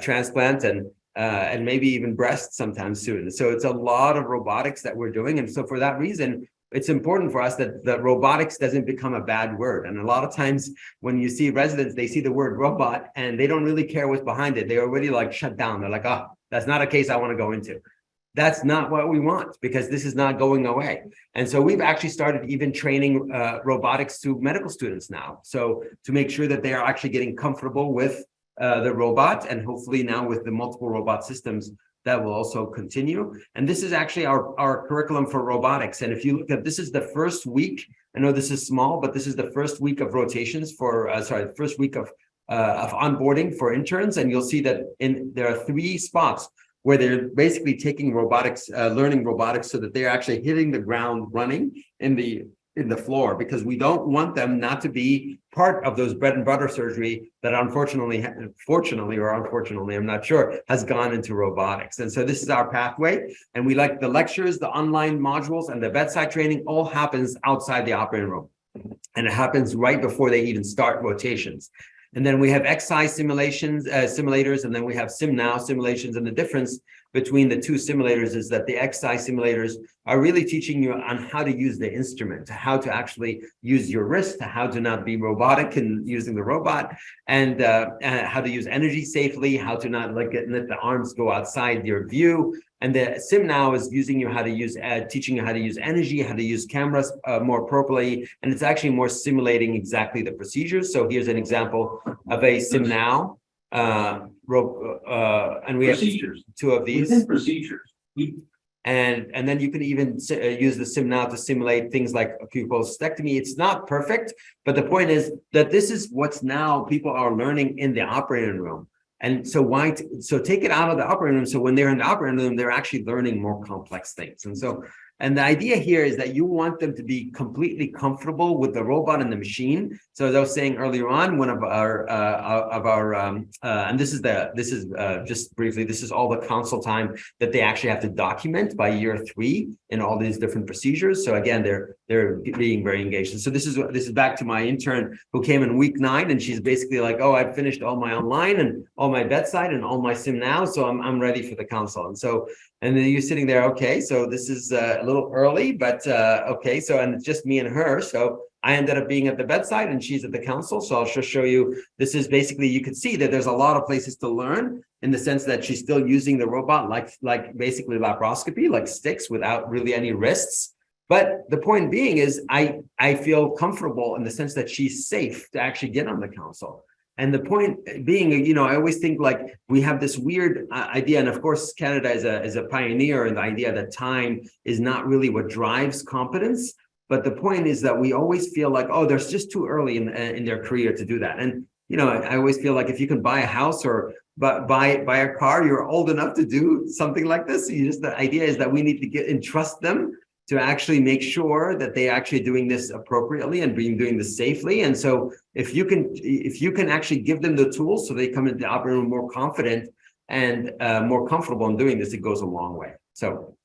transplant and maybe even breast sometime soon. So it's a lot of robotics that we're doing. And so for that reason, it's important for us that the robotics doesn't become a bad word. And a lot of times when you see residents, they see the word robot and they don't really care what's behind it. They already like shut down. They're like, oh, that's not a case I want to go into. That's not what we want, because this is not going away. And so we've actually started even training robotics to medical students now. So to make sure that they are actually getting comfortable with the robot, and hopefully now with the multiple robot systems, that will also continue. And this is actually our curriculum for robotics. And if you look at, this is the first week, I know this is small, but this is the first week of rotations for, the first week of onboarding for interns. And you'll see that there are 3 spots where they're basically taking robotics, learning robotics, so that they're actually hitting the ground running in the in the floor, because we don't want them not to be part of those bread and butter surgery that fortunately or unfortunately, I'm not sure, has gone into robotics. And so this is our pathway. And we like the lectures, the online modules, and the bedside training all happens outside the operating room. And it happens right before they even start rotations. And then we have XI simulations, simulators, and then we have SimNow simulations. And the difference between the two simulators is that the XI simulators are really teaching you on how to use the instrument, how to actually use your wrist, how to not be robotic in using the robot, and how to use energy safely, how to not let the arms go outside your view. And the SimNow is using you how to use, teaching you how to use energy, how to use cameras more appropriately, and it's actually more simulating exactly the procedures. So here's an example of a SimNow, and we have two of these. Within procedures. And then you can even use the SimNow to simulate things like acute cholecystectomy. It's not perfect, but the point is that this is what's now people are learning in the operating room. And so so take it out of the operating room. So when they're in the operating room, they're actually learning more complex things. And the idea here is that you want them to be completely comfortable with the robot and the machine. So as I was saying earlier on, one of our and this is just briefly, this is all the console time that they actually have to document by year 3 in all these different procedures. So again, they're being very engaged. And so this is back to my intern who came in week 9, and she's basically like, oh, I've finished all my online and all my bedside and all my SimNow, so I'm ready for the console. And then you're sitting there, okay, so this is a little early, but okay, so, and it's just me and her. So I ended up being at the bedside and she's at the console. So I'll just show you, this is basically, you can see that there's a lot of places to learn in the sense that she's still using the robot like basically laparoscopy, like sticks without really any wrists. But the point being is I feel comfortable in the sense that she's safe to actually get on the console. And the point being, I always think like we have this weird idea, and of course, Canada is a pioneer in the idea that time is not really what drives competence. But the point is that we always feel like, oh, they're just too early in their career to do that. And I always feel like if you can buy a house or buy a car, you're old enough to do something like this. The idea is that we need to entrust them to actually make sure that they actually doing this appropriately and doing this safely. And so if you can actually give them the tools so they come into the operating room more confident and more comfortable in doing this, it goes a long way. So,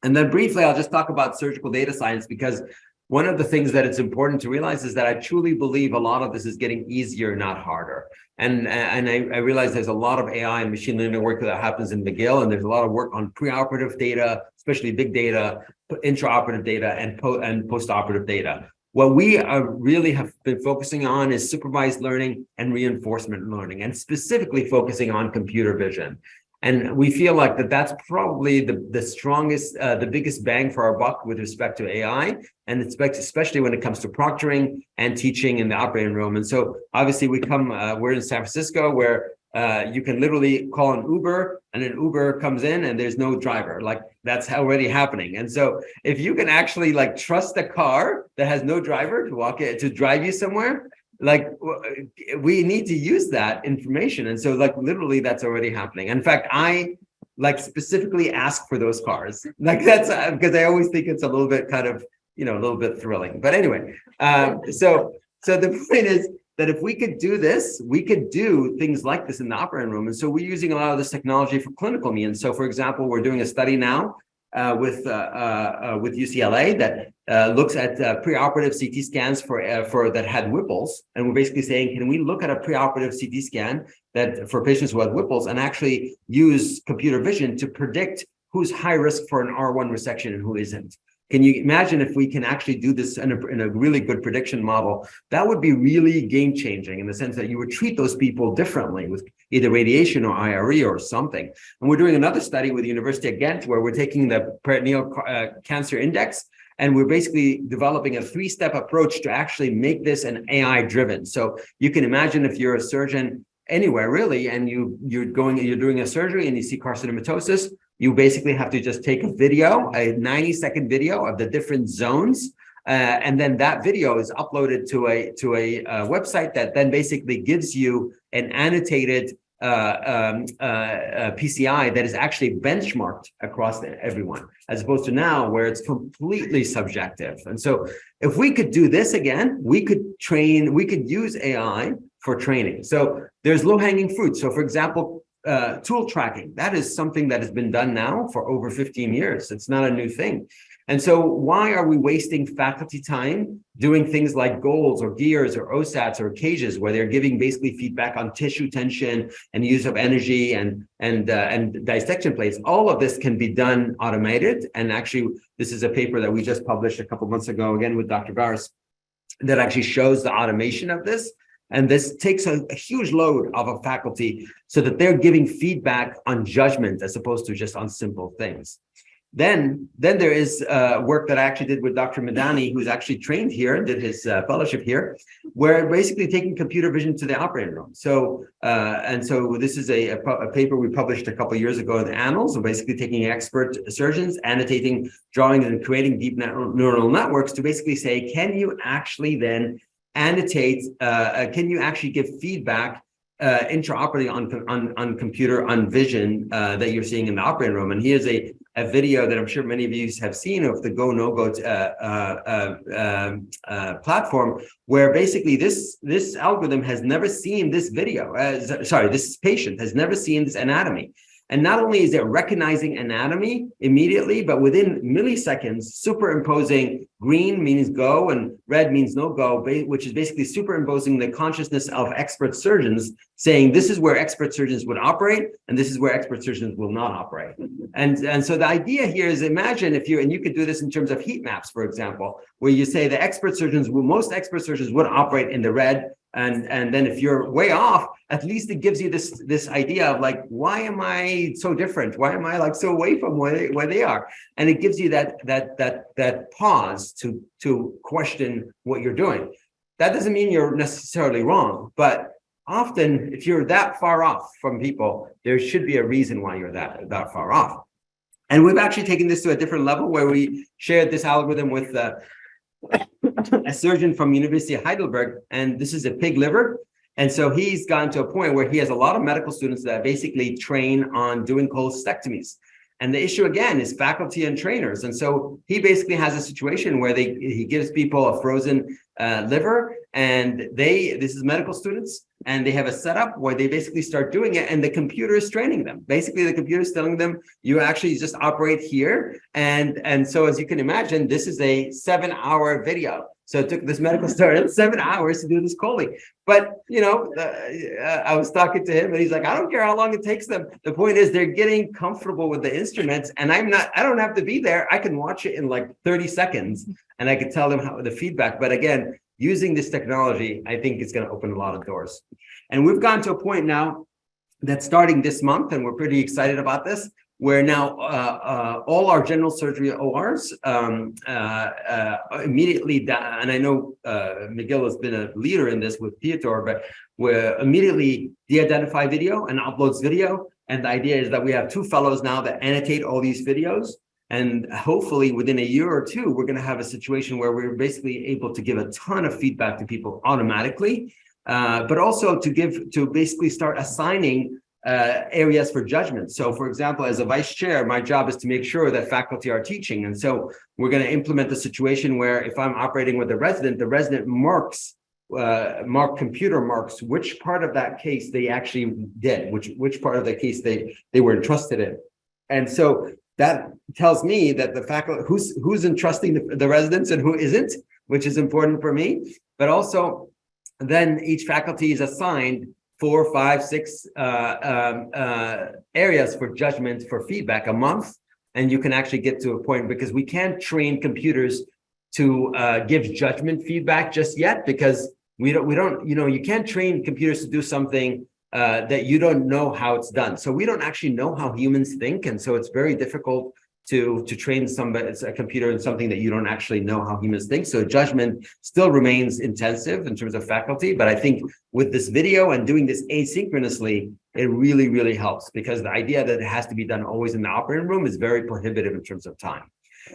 and then briefly, I'll just talk about surgical data science, because one of the things that it's important to realize is that I truly believe a lot of this is getting easier, not harder. And I realize there's a lot of AI and machine learning work that happens in McGill, and there's a lot of work on preoperative data, especially big data, intraoperative data, and postoperative data. What we really have been focusing on is supervised learning and reinforcement learning, and specifically focusing on computer vision. And we feel like that's probably the strongest, the biggest bang for our buck with respect to AI, and especially when it comes to proctoring and teaching in the operating room. And so obviously we're in San Francisco, where you can literally call an Uber, and an Uber comes in and there's no driver. Like, that's already happening. And so if you can actually trust a car that has no driver to drive you somewhere, we need to use that information. And so literally that's already happening. In fact, I specifically ask for those cars. That's because I always think it's a little bit kind of, a little bit thrilling. But anyway, so the point is that if we could do this, we could do things like this in the operating room. And so we're using a lot of this technology for clinical means. So for example, we're doing a study now with UCLA that looks at preoperative CT scans for that had Whipples, and we're basically saying, can we look at a preoperative CT scan that for patients who had Whipples and actually use computer vision to predict who's high risk for an R1 resection and who isn't? Can you imagine if we can actually do this in a really good prediction model? That would be really game changing in the sense that you would treat those people differently with either radiation or IRE or something. And we're doing another study with the University of Ghent where we're taking the peritoneal cancer index, and we're basically developing a 3-step approach to actually make this an AI driven. So you can imagine if you're a surgeon anywhere really, and you're doing a surgery and you see carcinomatosis, you basically have to just take a 90-second video of the different zones, and then that video is uploaded to a website that then basically gives you an annotated PCI that is actually benchmarked across everyone, as opposed to now where it's completely subjective. And so if we could do this again, we could use AI for training. So there's low-hanging fruit. So for example, tool tracking, that is something that has been done now for over 15 years. It's not a new thing. And so why are we wasting faculty time doing things like goals or gears or OSATs or cages, where they're giving basically feedback on tissue tension and use of energy and dissection plates? All of this can be done automated. And actually, this is a paper that we just published a couple months ago, again with Dr. Garis, that actually shows the automation of this. And this takes a huge load off of faculty so that they're giving feedback on judgment as opposed to just on simple things. Then there is work that I actually did with Dr. Madani, who's actually trained here and did his fellowship here, where basically taking computer vision to the operating room. So this is a paper we published a couple of years ago in the Annals, of basically taking expert surgeons, annotating, drawing, and creating deep neural networks to basically say, can you actually then annotate, can you actually give feedback intraoperatively on computer, on vision that you're seeing in the operating room? And here's a video that I'm sure many of you have seen of the Go No Go platform, where basically this algorithm has never seen this video. This patient has never seen this anatomy. And not only is it recognizing anatomy immediately, but within milliseconds, superimposing green means go and red means no go, which is basically superimposing the consciousness of expert surgeons, saying this is where expert surgeons would operate and this is where expert surgeons will not operate. And so the idea here is, imagine if you could do this in terms of heat maps, for example, where you say the most expert surgeons would operate in the red. And then if you're way off, at least it gives you this idea of like, why am I so different? Why am I like so away from where they are? And it gives you that pause to question what you're doing. That doesn't mean you're necessarily wrong, but often if you're that far off from people, there should be a reason why you're that far off. And we've actually taken this to a different level, where we shared this algorithm with a surgeon from University of Heidelberg, and this is a pig liver. And so he's gotten to a point where he has a lot of medical students that basically train on doing cholecystectomies. And the issue again is faculty and trainers. And so he basically has a situation where he gives people a frozen liver, and this is medical students, and they have a setup where they basically start doing it, and the computer is training them. Basically, the computer is telling them, you actually just operate here. And so as you can imagine, this is a 7-hour video. So it took this medical student 7 hours to do this chole. But, I was talking to him and he's like, I don't care how long it takes them. The point is they're getting comfortable with the instruments, and I don't have to be there. I can watch it in like 30 seconds and I can tell them how the feedback. But again, using this technology, I think it's going to open a lot of doors. And we've gotten to a point now that starting this month, and we're pretty excited about this, where now all our general surgery ORs immediately, and I know McGill has been a leader in this with Theodore, but we're immediately de-identify video and uploads video. And the idea is that we have 2 fellows now that annotate all these videos. And hopefully within a year or 2, we're going to have a situation where we're basically able to give a ton of feedback to people automatically, but also to basically start assigning areas for judgment. So for example, as a vice chair, my job is to make sure that faculty are teaching. And so we're going to implement a situation where if I'm operating with the resident marks, computer marks which part of that case they actually did, which part of the case they were entrusted in. And so that tells me that the faculty, who's entrusting the residents and who isn't, which is important for me. But also then each faculty is assigned 4, 5, 6 areas for judgment, for feedback a month. And you can actually get to a point, because we can't train computers to give judgment feedback just yet, because we don't, you can't train computers to do something that you don't know how it's done. So we don't actually know how humans think. And so it's very difficult to train a computer in something that you don't actually know how humans think. So judgment still remains intensive in terms of faculty. But I think with this video and doing this asynchronously, it really, really helps, because the idea that it has to be done always in the operating room is very prohibitive in terms of time.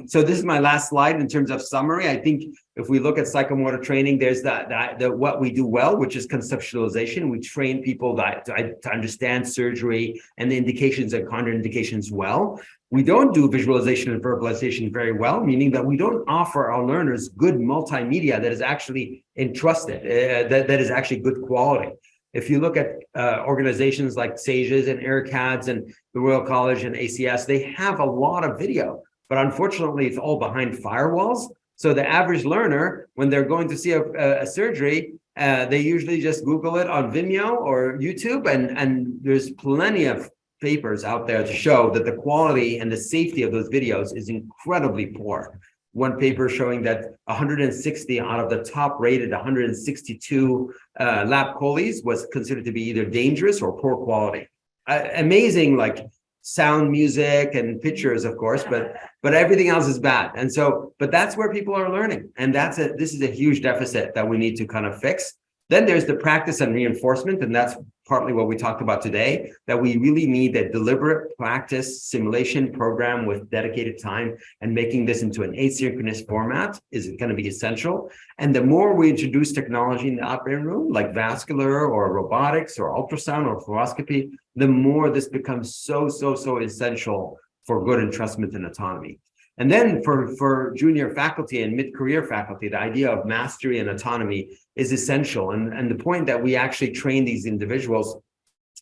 So this is my last slide in terms of summary. I think if we look at psychomotor training, there's the what we do well, which is conceptualization. We train people to understand surgery and the indications and contraindications well. We don't do visualization and verbalization very well, meaning that we don't offer our learners good multimedia that is actually entrusted, that is actually good quality. If you look at organizations like SAGES and AirCADS and the Royal College and ACS, they have a lot of video, but unfortunately it's all behind firewalls. So the average learner, when they're going to see a surgery, they usually just Google it on Vimeo or YouTube, and there's plenty of papers out there to show that the quality and the safety of those videos is incredibly poor. One paper showing that 160 out of the top rated 162 lap choles was considered to be either dangerous or poor quality. Amazing, like sound, music, and pictures, of course, but everything else is bad. And so, but that's where people are learning, and this is a huge deficit that we need to kind of fix. Then there's the practice and reinforcement, and that's partly what we talked about today, that we really need a deliberate practice simulation program with dedicated time, and making this into an asynchronous format is going to be essential. And the more we introduce technology in the operating room, like vascular or robotics or ultrasound or fluoroscopy, the more this becomes so essential for good entrustment and autonomy. And then for junior faculty and mid-career faculty, the idea of mastery and autonomy is essential. And the point that we actually train these individuals,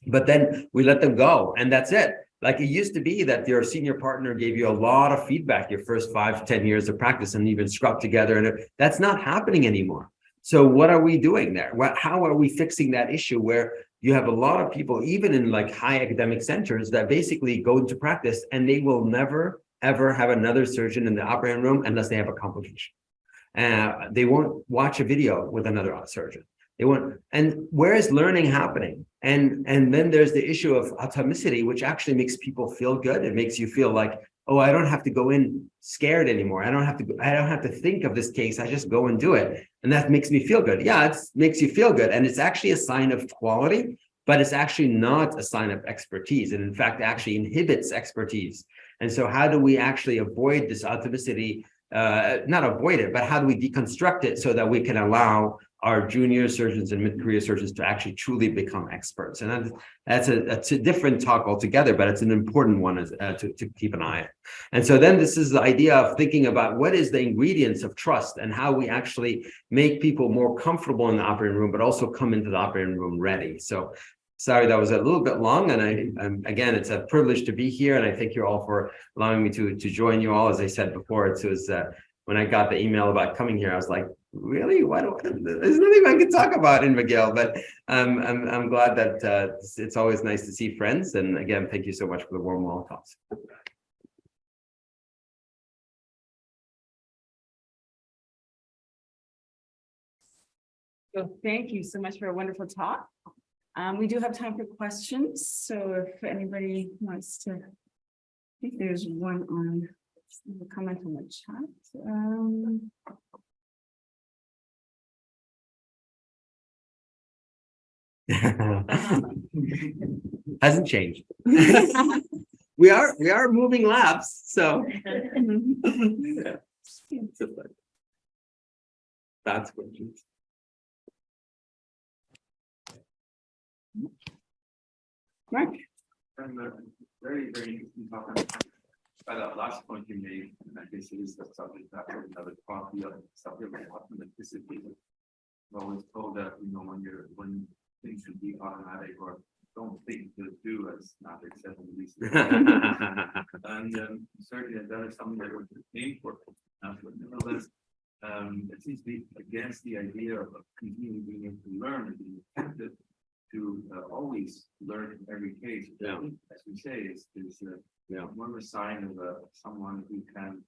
but then we let them go, and that's it. Like it used to be that your senior partner gave you a lot of feedback your first 5 to 10 years of practice, and even scrubbed together, and that's not happening anymore. So what are we doing there? How are we fixing that issue where you have a lot of people, even in like high academic centers, that basically go into practice and they will never ever have another surgeon in the operating room unless they have a complication. They won't watch a video with another surgeon. They won't. And where is learning happening? And then there's the issue of autonomicity, which actually makes people feel good. It makes you feel like, oh, I don't have to go in scared anymore. I don't have to think of this case. I just go and do it. And that makes me feel good. Yeah, it makes you feel good. And it's actually a sign of quality, but it's actually not a sign of expertise. And in fact, it actually inhibits expertise. And so how do we actually avoid this autonomicity? Not avoid it, but how do we deconstruct it so that we can allow our junior surgeons and mid-career surgeons to actually truly become experts? And that's a different talk altogether, but it's an important one to keep an eye on. And so then this is the idea of thinking about what is the ingredients of trust and how we actually make people more comfortable in the operating room, but also come into the operating room ready. So sorry, that was a little bit long, and again, it's a privilege to be here, and I thank you all for allowing me to join you all. As I said before, it was when I got the email about coming here, I was like, really? There's nothing I can talk about in McGill, but I'm glad that it's always nice to see friends, and again, thank you so much for the warm welcomes. So thank you so much for a wonderful talk. We do have time for questions, so if anybody wants to, I think there's one on the comment on the chat. Hasn't changed. we are moving labs, so yeah. That's questions. Mark? Very interesting talk. By that last point you made, and I guess it is the subject that another copy of subject of authenticity. I'm always told that when things should be automatic, or don't think, just do, as Patrick said in the recent. And certainly that is something that we're aiming for. But nevertheless, it seems to be against the idea of continuing being able to learn and being attentive to always learn in every case. Yeah. As we say, is more of a sign of someone who can,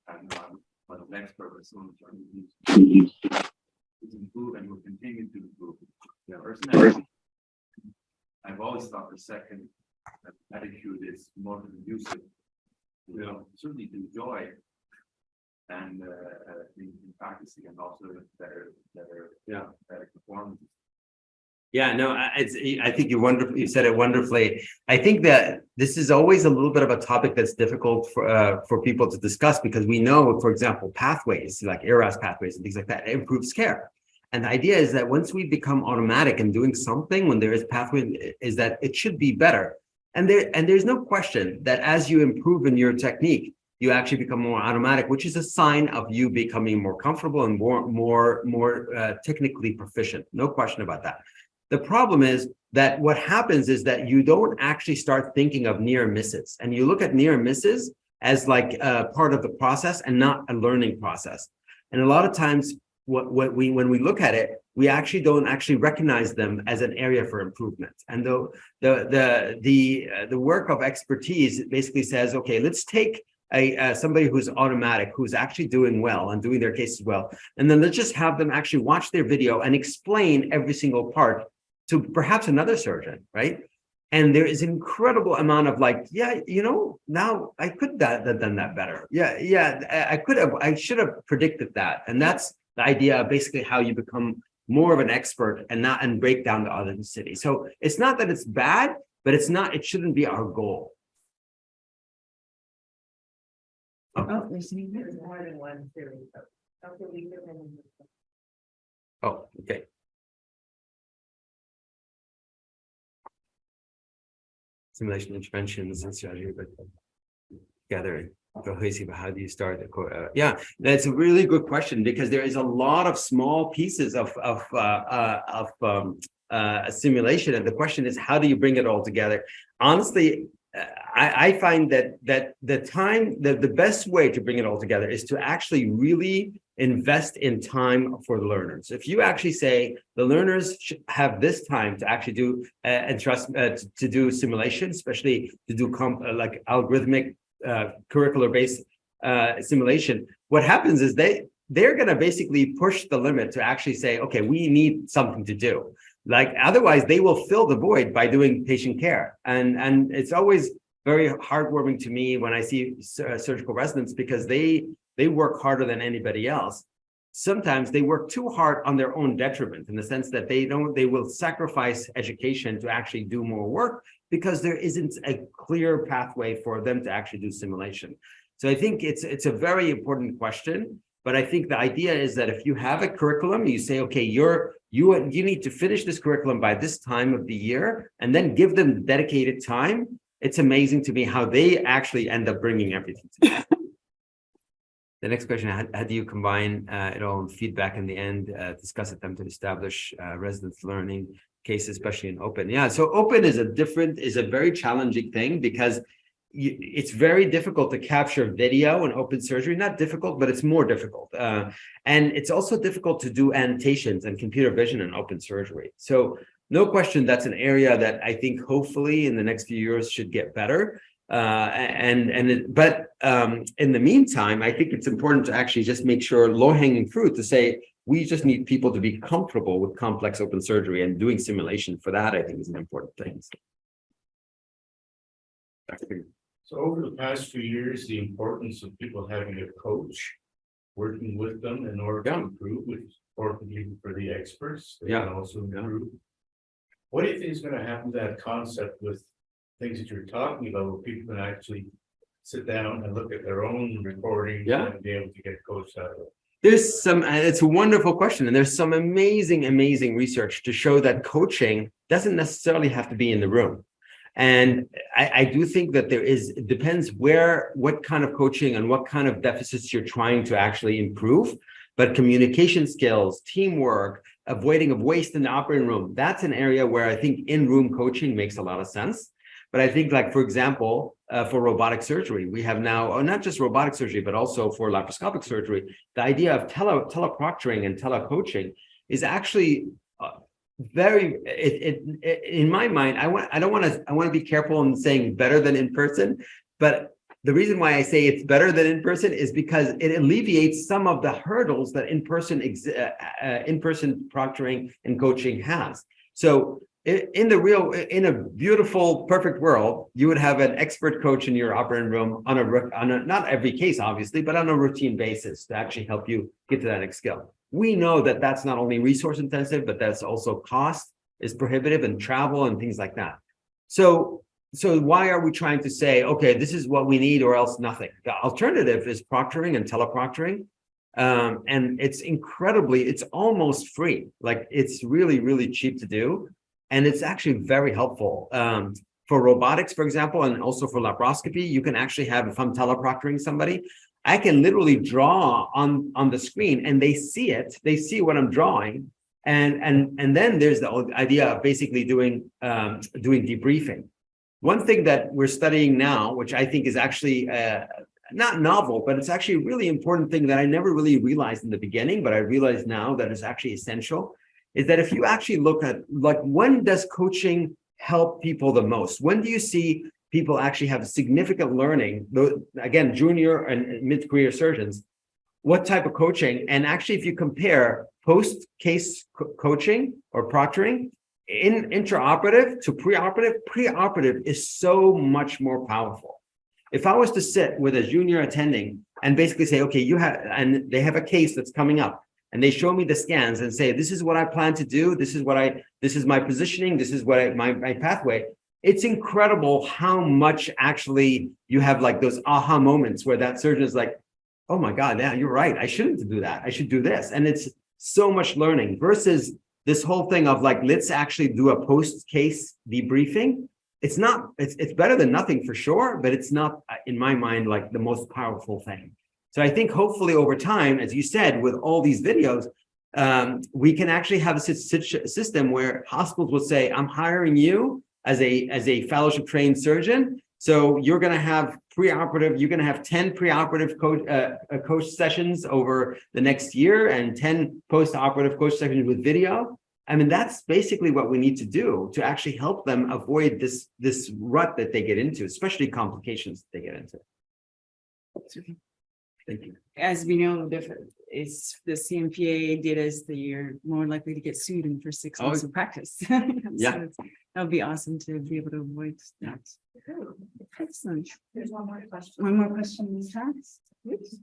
I'm not an expert, but someone who's improve and will continue to improve. Yeah. Personally, I've always thought the second attitude is more conducive, certainly to joy and in practicing, and also better performance. Yeah, no, I think you said it wonderfully. I think that this is always a little bit of a topic that's difficult for people to discuss because we know, for example, pathways like ERAS pathways and things like that improves care. And the idea is that once we become automatic in doing something, when there is pathway, is that it should be better. And there's no question that as you improve in your technique, you actually become more automatic, which is a sign of you becoming more comfortable and more technically proficient. No question about that. The problem is that what happens is that you don't actually start thinking of near misses, and you look at near misses as like part of the process and not a learning process. And a lot of times, when we look at it, we actually don't actually recognize them as an area for improvement. And the work of expertise basically says, okay, let's take somebody who's automatic, who's actually doing well and doing their cases well, and then let's just have them actually watch their video and explain every single part to perhaps another surgeon, right? And there is an incredible amount of like, yeah, you know, now I could have done that better. Yeah, I should have predicted that. And that's the idea of basically how you become more of an expert and break down the authenticity. So it's not that it's bad, but it shouldn't be our goal. Oh, there's There's more than one series. Oh, okay. Simulation interventions and strategy, but gathering. How do you start? Yeah, that's a really good question because there is a lot of small pieces of simulation, and the question is, how do you bring it all together? Honestly, I find that the best way to bring it all together is to actually really invest in time for the learners. If you actually say the learners should have this time to actually do and trust to do simulation, especially to do like algorithmic curricular-based simulation, what happens is they're going to basically push the limit to actually say, okay, we need something to do. Like otherwise, they will fill the void by doing patient care, and it's always very heartwarming to me when I see surgical residents because they work harder than anybody else. Sometimes they work too hard on their own detriment in the sense that they will sacrifice education to actually do more work because there isn't a clear pathway for them to actually do simulation. So I think it's a very important question, but I think the idea is that if you have a curriculum, you say, okay, you need to finish this curriculum by this time of the year, and then give them dedicated time. It's amazing to me how they actually end up bringing everything together. The next question, how do you combine it all in feedback in the end, discuss it them to establish residents learning cases, especially in open? Yeah, so open is a very challenging thing because it's very difficult to capture video in open surgery. Not difficult, but it's more difficult. And it's also difficult to do annotations and computer vision in open surgery. So no question, that's an area that I think hopefully in the next few years should get better. But in the meantime, I think it's important to actually just make sure low-hanging fruit to say, we just need people to be comfortable with complex open surgery, and doing simulation for that, I think, is an important thing. So over the past few years, the importance of people having a coach working with them in order to improve, which is important even for the experts. They can also improve. What do you think is going to happen to that concept with things that you're talking about, where people can actually sit down and look at their own recording and be able to get coached out of it? It's a wonderful question. And there's some amazing research to show that coaching doesn't necessarily have to be in the room. And I do think that it depends what kind of coaching and what kind of deficits you're trying to actually improve. But communication skills, teamwork, avoiding of waste in the operating room, that's an area where I think in-room coaching makes a lot of sense. But I think, like, for example, for robotic surgery, we have now, not just robotic surgery, but also for laparoscopic surgery, the idea of teleproctoring and telecoaching is actually in my mind, I want to be careful in saying better than in person, but the reason why I say it's better than in person is because it alleviates some of the hurdles that in-person proctoring and coaching has. So in a beautiful, perfect world, you would have an expert coach in your operating room on a not every case, obviously, but on a routine basis to actually help you get to that next skill. We know that that's not only resource intensive, but that's also cost is prohibitive and travel and things like that. So why are we trying to say, okay, this is what we need or else nothing? The alternative is proctoring and teleproctoring. And it's almost free. Like it's really, really cheap to do. And it's actually very helpful. For robotics, for example, and also for laparoscopy, you can actually have, if I'm teleproctoring somebody, I can literally draw on the screen and they see it, they see what I'm drawing. And then there's the idea of basically doing debriefing. One thing that we're studying now, which I think is actually not novel, but it's actually a really important thing that I never really realized in the beginning, but I realize now that it's actually essential, is that if you actually look at, like, when does coaching help people the most? When do you see people actually have significant learning? Again, junior and mid-career surgeons, what type of coaching? And actually, if you compare post-case coaching or proctoring, in intraoperative to preoperative is so much more powerful. If I was to sit with a junior attending and basically say, okay, and they have a case that's coming up, and they show me the scans and say, this is what I plan to do, this is my positioning, this is what my pathway. It's incredible how much actually you have like those aha moments where that surgeon is like, oh my God, yeah, you're right, I shouldn't do that, I should do this. And it's so much learning versus this whole thing of like, let's actually do a post-case debriefing. It's better than nothing for sure, but it's not, in my mind, like the most powerful thing. So I think hopefully over time, as you said, with all these videos, we can actually have a system where hospitals will say, I'm hiring you as a fellowship trained surgeon. So you're going to have you're going to have 10 preoperative coach sessions over the next year and 10 post-operative coach sessions with video. I mean, that's basically what we need to do to actually help them avoid this rut that they get into, especially complications that they get into. Thank you. As we know, it's the CMPA data is that you're more likely to get sued in for 6 months of practice. Yeah. That would be awesome to be able to avoid that. Excellent. There's one more question. One more question in the chat. Please.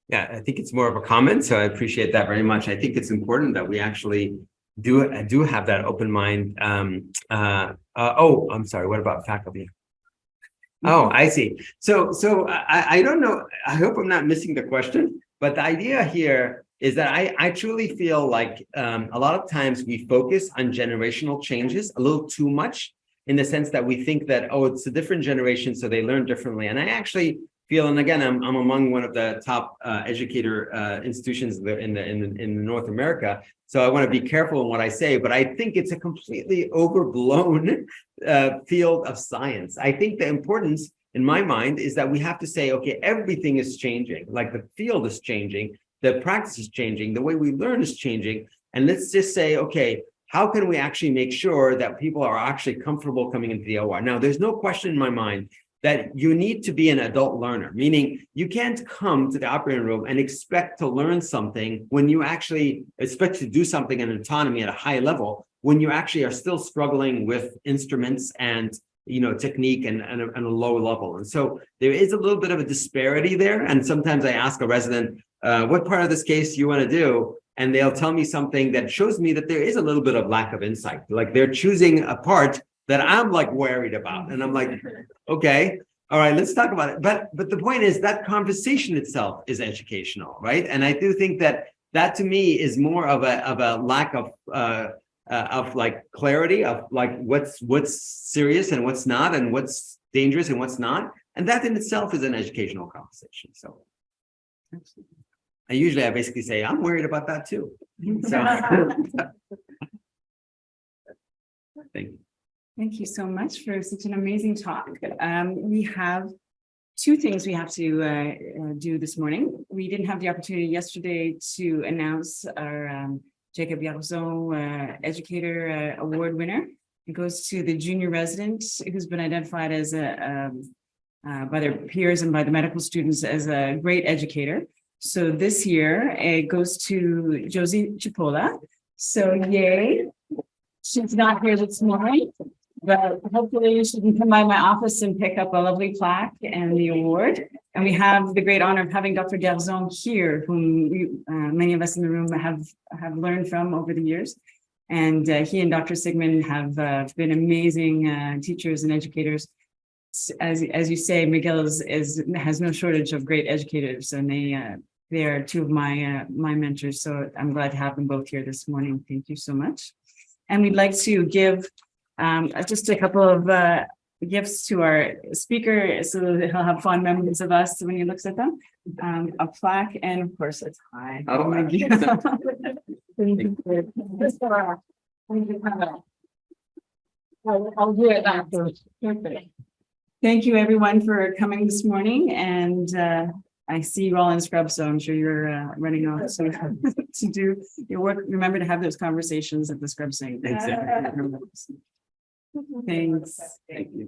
Yeah, I think it's more of a comment, so I appreciate that very much. I think it's important that we actually do have that open mind. I'm sorry, what about faculty? Oh, I see. So I don't know. I hope I'm not missing the question, but the idea here is that I truly feel like a lot of times we focus on generational changes a little too much, in the sense that we think that, oh, it's a different generation, so they learn differently. And I actually feel, and again, I'm among one of the top educator institutions in North America, so I want to be careful in what I say, but I think it's a completely overblown field of science. I think the importance, in my mind, is that we have to say, okay, everything is changing, like the field is changing, the practice is changing, the way we learn is changing, and let's just say, okay, how can we actually make sure that people are actually comfortable coming into the OR? Now, there's no question in my mind that you need to be an adult learner, meaning you can't come to the operating room and expect to learn something when you actually expect to do something in autonomy at a high level, when you actually are still struggling with instruments and technique and a low level. And so there is a little bit of a disparity there. And sometimes I ask a resident, what part of this case do you want to do? And they'll tell me something that shows me that there is a little bit of lack of insight. Like they're choosing a part that I'm like worried about. And I'm like, okay, all right, let's talk about it. But the point is that conversation itself is educational, right? And I do think that to me is more of a lack of like clarity of like what's serious and what's not, and what's dangerous and what's not. And that in itself is an educational conversation. So I basically say, I'm worried about that too. So thank you. Thank you so much for such an amazing talk. We have 2 things we have to do this morning. We didn't have the opportunity yesterday to announce our Jacob Yarzon Educator Award winner. It goes to the junior resident who's been identified as by their peers and by the medical students as a great educator. So this year it goes to Josie Chipola. So yay. She's not here this morning, but hopefully she can come by my office and pick up a lovely plaque and the award. And we have the great honor of having Dr. Garzon here, whom many of us in the room have learned from over the years. And he and Dr. Sigman have been amazing teachers and educators. As you say, McGill has no shortage of great educators, and they are two of my mentors. So I'm glad to have them both here this morning. Thank you so much. And we'd like to give just a couple of gifts to our speaker, so that he'll have fond memories of us when he looks at them. A plaque, and of course a tie. Oh, my God. Thank you. I'll do it afterwards. Perfect. Thank you, everyone, for coming this morning, and I see you all in scrubs, so I'm sure you're running off so to do your work. Remember to have those conversations at the scrub sink. Exactly. Thanks. Thank you.